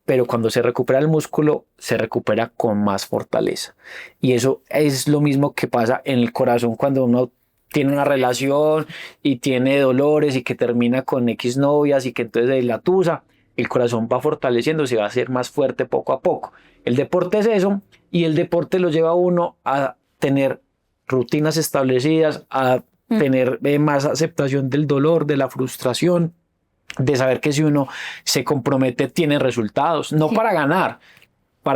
pero cuando se recupera el músculo, se recupera con más fortaleza. Y eso es lo mismo que pasa en el corazón cuando uno tiene una relación y tiene dolores y que termina con X novias y que entonces la tusa, el corazón va fortaleciéndose y va a ser más fuerte poco a poco. El deporte es eso y el deporte lo lleva a uno a tener rutinas establecidas, a tener más aceptación del dolor, de la frustración, de saber que si uno se compromete tiene resultados, no para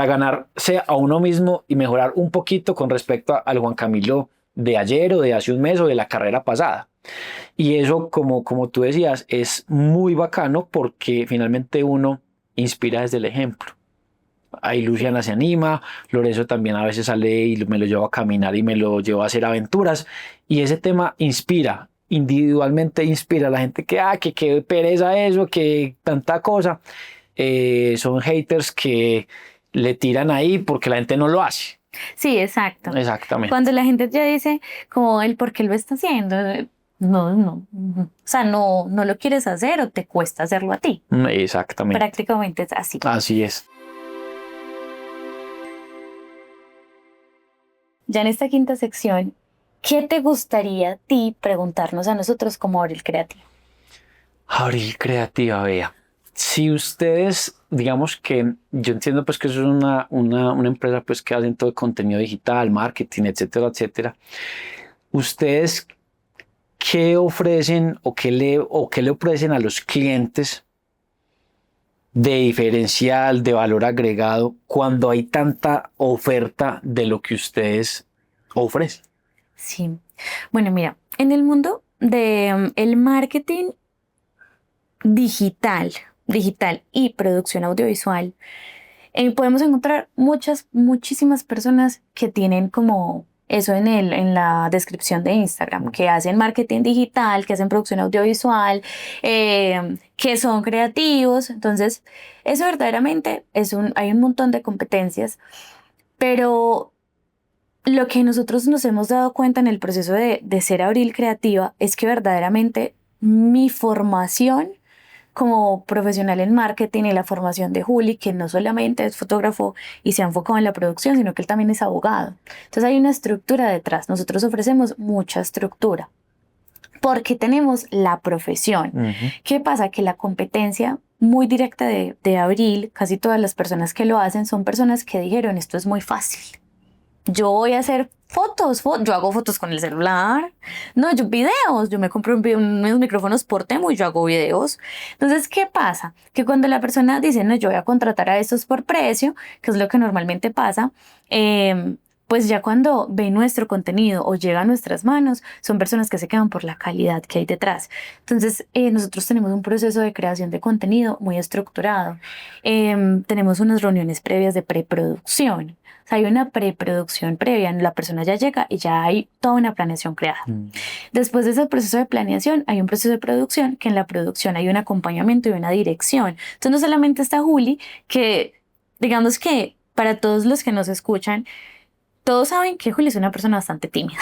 ganarse a uno mismo y mejorar un poquito con respecto al Juan Camilo de ayer o de hace un mes o de la carrera pasada. Y eso, como tú decías, es muy bacano porque finalmente uno inspira desde el ejemplo. Ahí Luciana se anima, Lorenzo también a veces sale y me lo lleva a caminar y me lo lleva a hacer aventuras. Y ese tema inspira, individualmente inspira a la gente que pereza eso, que tanta cosa. Son haters que le tiran ahí porque la gente no lo hace. Sí, exacto. Exactamente. Cuando la gente ya dice como el por qué lo está haciendo, no. O sea, no lo quieres hacer o te cuesta hacerlo a ti. Exactamente. Prácticamente es así. Así es. Ya en esta quinta sección, ¿qué te gustaría a ti preguntarnos a nosotros como Abril Creativa? Abril Creativa, vea. Si ustedes, digamos que yo entiendo pues que eso es una empresa pues que hacen todo el contenido digital, marketing, etcétera, etcétera. ¿Ustedes qué ofrecen o qué le ofrecen a los clientes de diferencial, de valor agregado, cuando hay tanta oferta de lo que ustedes ofrecen? Sí. Bueno, mira, en el mundo de el marketing digital y producción audiovisual, podemos encontrar muchísimas personas que tienen como eso en la descripción de Instagram, que hacen marketing digital, que hacen producción audiovisual, que son creativos. Entonces, eso verdaderamente hay un montón de competencias, pero lo que nosotros nos hemos dado cuenta en el proceso de ser Abril Creativa es que verdaderamente mi formación como profesional en marketing y la formación de Juli, que no solamente es fotógrafo y se ha enfocado en la producción, sino que él también es abogado. Entonces hay una estructura detrás. Nosotros ofrecemos mucha estructura porque tenemos la profesión. ¿Qué pasa? Que la competencia muy directa de Abril, casi todas las personas que lo hacen son personas que dijeron, esto es muy fácil. Yo voy a hacer fotos, yo hago fotos con el celular, no, yo videos, yo me compro unos micrófonos por Temu y yo hago videos. Entonces, ¿qué pasa? Que cuando la persona dice, no, yo voy a contratar a estos por precio, que es lo que normalmente pasa, pues ya cuando ve nuestro contenido o llega a nuestras manos, son personas que se quedan por la calidad que hay detrás. Entonces, nosotros tenemos un proceso de creación de contenido muy estructurado. Tenemos unas reuniones previas de preproducción. O sea, hay una preproducción previa, la persona ya llega y ya hay toda una planeación creada. Después de ese proceso de planeación, hay un proceso de producción, que en la producción hay un acompañamiento y una dirección. Entonces, no solamente está Juli, que digamos que para todos los que nos escuchan, todos saben que Juli es una persona bastante tímida.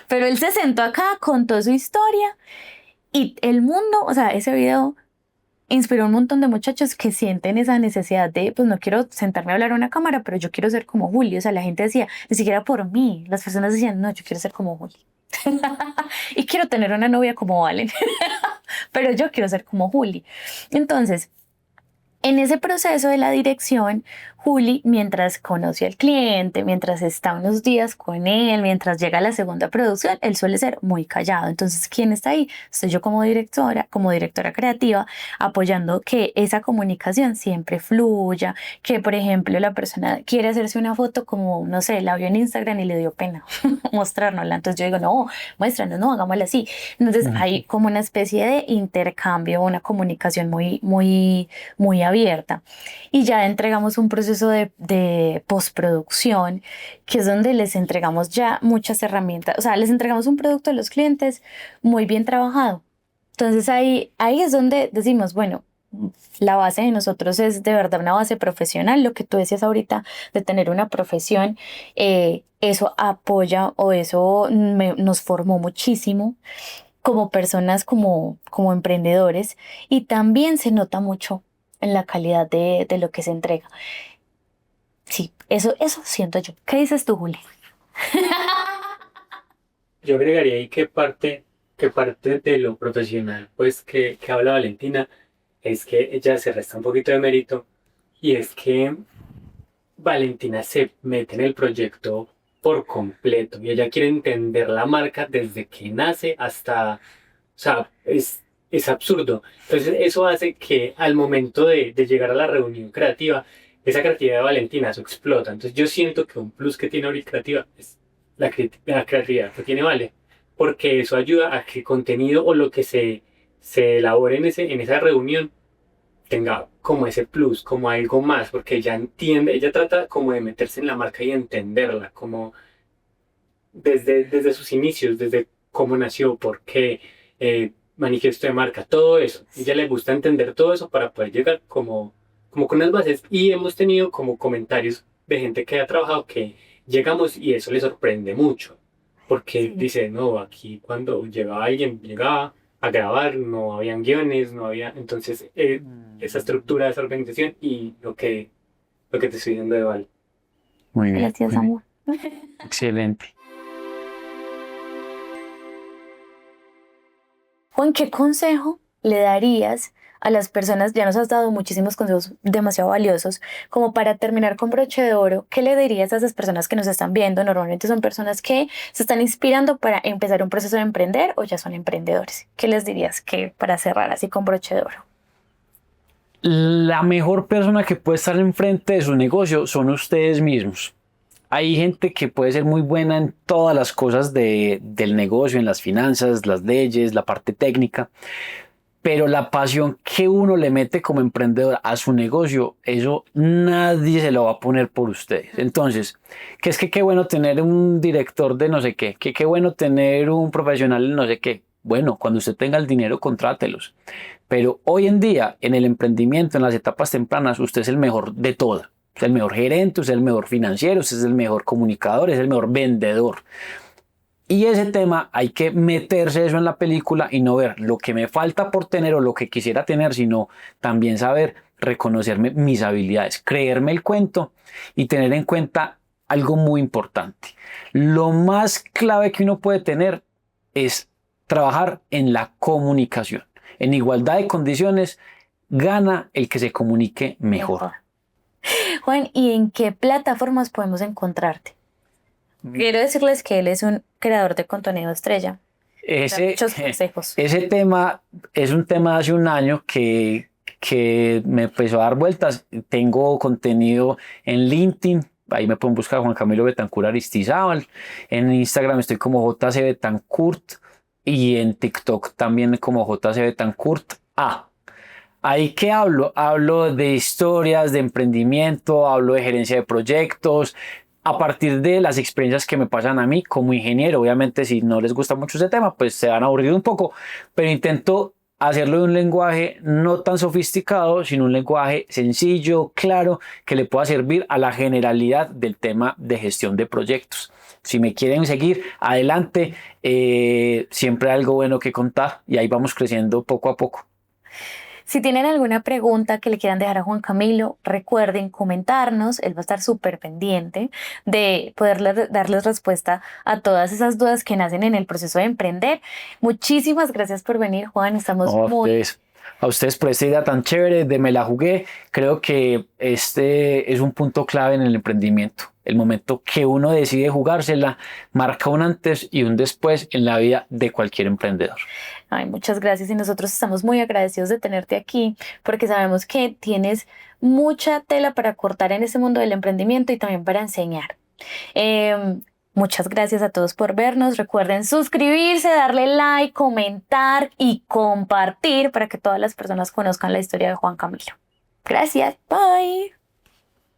Pero él se sentó acá, contó su historia y el mundo, o sea, ese video inspiró a un montón de muchachos que sienten esa necesidad de, pues no quiero sentarme a hablar a una cámara, pero yo quiero ser como Juli. O sea, la gente decía, ni siquiera por mí, las personas decían, no, yo quiero ser como Juli. Y quiero tener una novia como Valen, pero yo quiero ser como Juli. Entonces, en ese proceso de la dirección, Juli, mientras conoce al cliente, mientras está unos días con él, mientras llega a la segunda producción, él suele ser muy callado. Entonces, ¿quién está ahí? Estoy yo como directora creativa, apoyando que esa comunicación siempre fluya, que por ejemplo la persona quiere hacerse una foto como, no sé, la vio en Instagram y le dio pena mostrárnosla. Entonces yo digo, no, muéstranos, no, hagámosla así. Entonces hay como una especie de intercambio, una comunicación muy abierta. Y ya entregamos un proceso de postproducción, que es donde les entregamos ya muchas herramientas, o sea, les entregamos un producto a los clientes muy bien trabajado. Entonces ahí es donde decimos, bueno, la base de nosotros es de verdad una base profesional, lo que tú decías ahorita de tener una profesión, eso apoya o eso nos formó muchísimo como personas, como emprendedores, y también se nota mucho en la calidad de lo que se entrega. Sí, eso siento yo. ¿Qué dices tú, Juli? Yo agregaría ahí que parte de lo profesional, pues que habla Valentina, es que ella se resta un poquito de mérito y es que Valentina se mete en el proyecto por completo y ella quiere entender la marca desde que nace hasta, o sea, es absurdo. Entonces eso hace que al momento de llegar a la reunión creativa, esa creatividad de Valentina, eso explota. Entonces yo siento que un plus que tiene ahorita creativa es la creatividad que tiene Vale, porque eso ayuda a que el contenido o lo que se elabore en esa reunión tenga como ese plus, como algo más, porque ella entiende, ella trata como de meterse en la marca y entenderla, como desde sus inicios, desde cómo nació, por qué, manifiesto de marca, todo eso. A ella le gusta entender todo eso para poder llegar como con las bases. Y hemos tenido como comentarios de gente que ha trabajado que llegamos y eso le sorprende mucho, porque Sí. dice, no, aquí cuando llegaba alguien, llegaba a grabar, no habían guiones, no había, entonces esa estructura, esa organización y lo que te estoy diciendo de Val. Muy bien, Gracias, muy bien. amor. Excelente. Juan, ¿qué consejo le darías a las personas? Ya nos has dado muchísimos consejos demasiado valiosos, como para terminar con broche de oro. ¿Qué le dirías a esas personas que nos están viendo? Normalmente son personas que se están inspirando para empezar un proceso de emprender o ya son emprendedores. ¿Qué les dirías que para cerrar así con broche de oro? La mejor persona que puede estar enfrente de su negocio son ustedes mismos. Hay gente que puede ser muy buena en todas las cosas del negocio, en las finanzas, las leyes, la parte técnica, pero la pasión que uno le mete como emprendedor a su negocio, eso nadie se lo va a poner por ustedes. Entonces, que es que qué bueno tener un director de no sé qué, que qué bueno tener un profesional en no sé qué. Bueno, cuando usted tenga el dinero, contrátelos. Pero hoy en día, en el emprendimiento, en las etapas tempranas, usted es el mejor de todo. Es el mejor gerente, es el mejor financiero, es el mejor comunicador, es el mejor vendedor. Y ese tema hay que meterse eso en la película y no ver lo que me falta por tener o lo que quisiera tener, sino también saber reconocerme mis habilidades, creerme el cuento y tener en cuenta algo muy importante. Lo más clave que uno puede tener es trabajar en la comunicación. En igualdad de condiciones, gana el que se comunique mejor. Juan, ¿y en qué plataformas podemos encontrarte? Quiero decirles que él es un creador de contenido estrella. Da muchos consejos. Ese tema es un tema de hace un año que me empezó a dar vueltas. Tengo contenido en LinkedIn, ahí me pueden buscar Juan Camilo Betancur Aristizábal. En Instagram estoy como JC Betancourt y en TikTok también como JC Betancourt A. Ahí que hablo de historias, de emprendimiento, hablo de gerencia de proyectos, a partir de las experiencias que me pasan a mí como ingeniero. Obviamente si no les gusta mucho ese tema, pues se van a aburrir un poco, pero intento hacerlo de un lenguaje no tan sofisticado, sino un lenguaje sencillo, claro, que le pueda servir a la generalidad del tema de gestión de proyectos. Si me quieren seguir, adelante. Siempre hay algo bueno que contar y ahí vamos creciendo poco a poco. Si tienen alguna pregunta que le quieran dejar a Juan Camilo, recuerden comentarnos, él va a estar súper pendiente de poder darles respuesta a todas esas dudas que nacen en el proceso de emprender. Muchísimas gracias por venir, Juan, estamos No, muy... a ustedes por esta idea tan chévere de Me la jugué. Creo que este es un punto clave en el emprendimiento. El momento que uno decide jugársela marca un antes y un después en la vida de cualquier emprendedor. Ay, muchas gracias y nosotros estamos muy agradecidos de tenerte aquí porque sabemos que tienes mucha tela para cortar en este mundo del emprendimiento y también para enseñar. Muchas gracias a todos por vernos. Recuerden suscribirse, darle like, comentar y compartir para que todas las personas conozcan la historia de Juan Camilo. Gracias. Bye.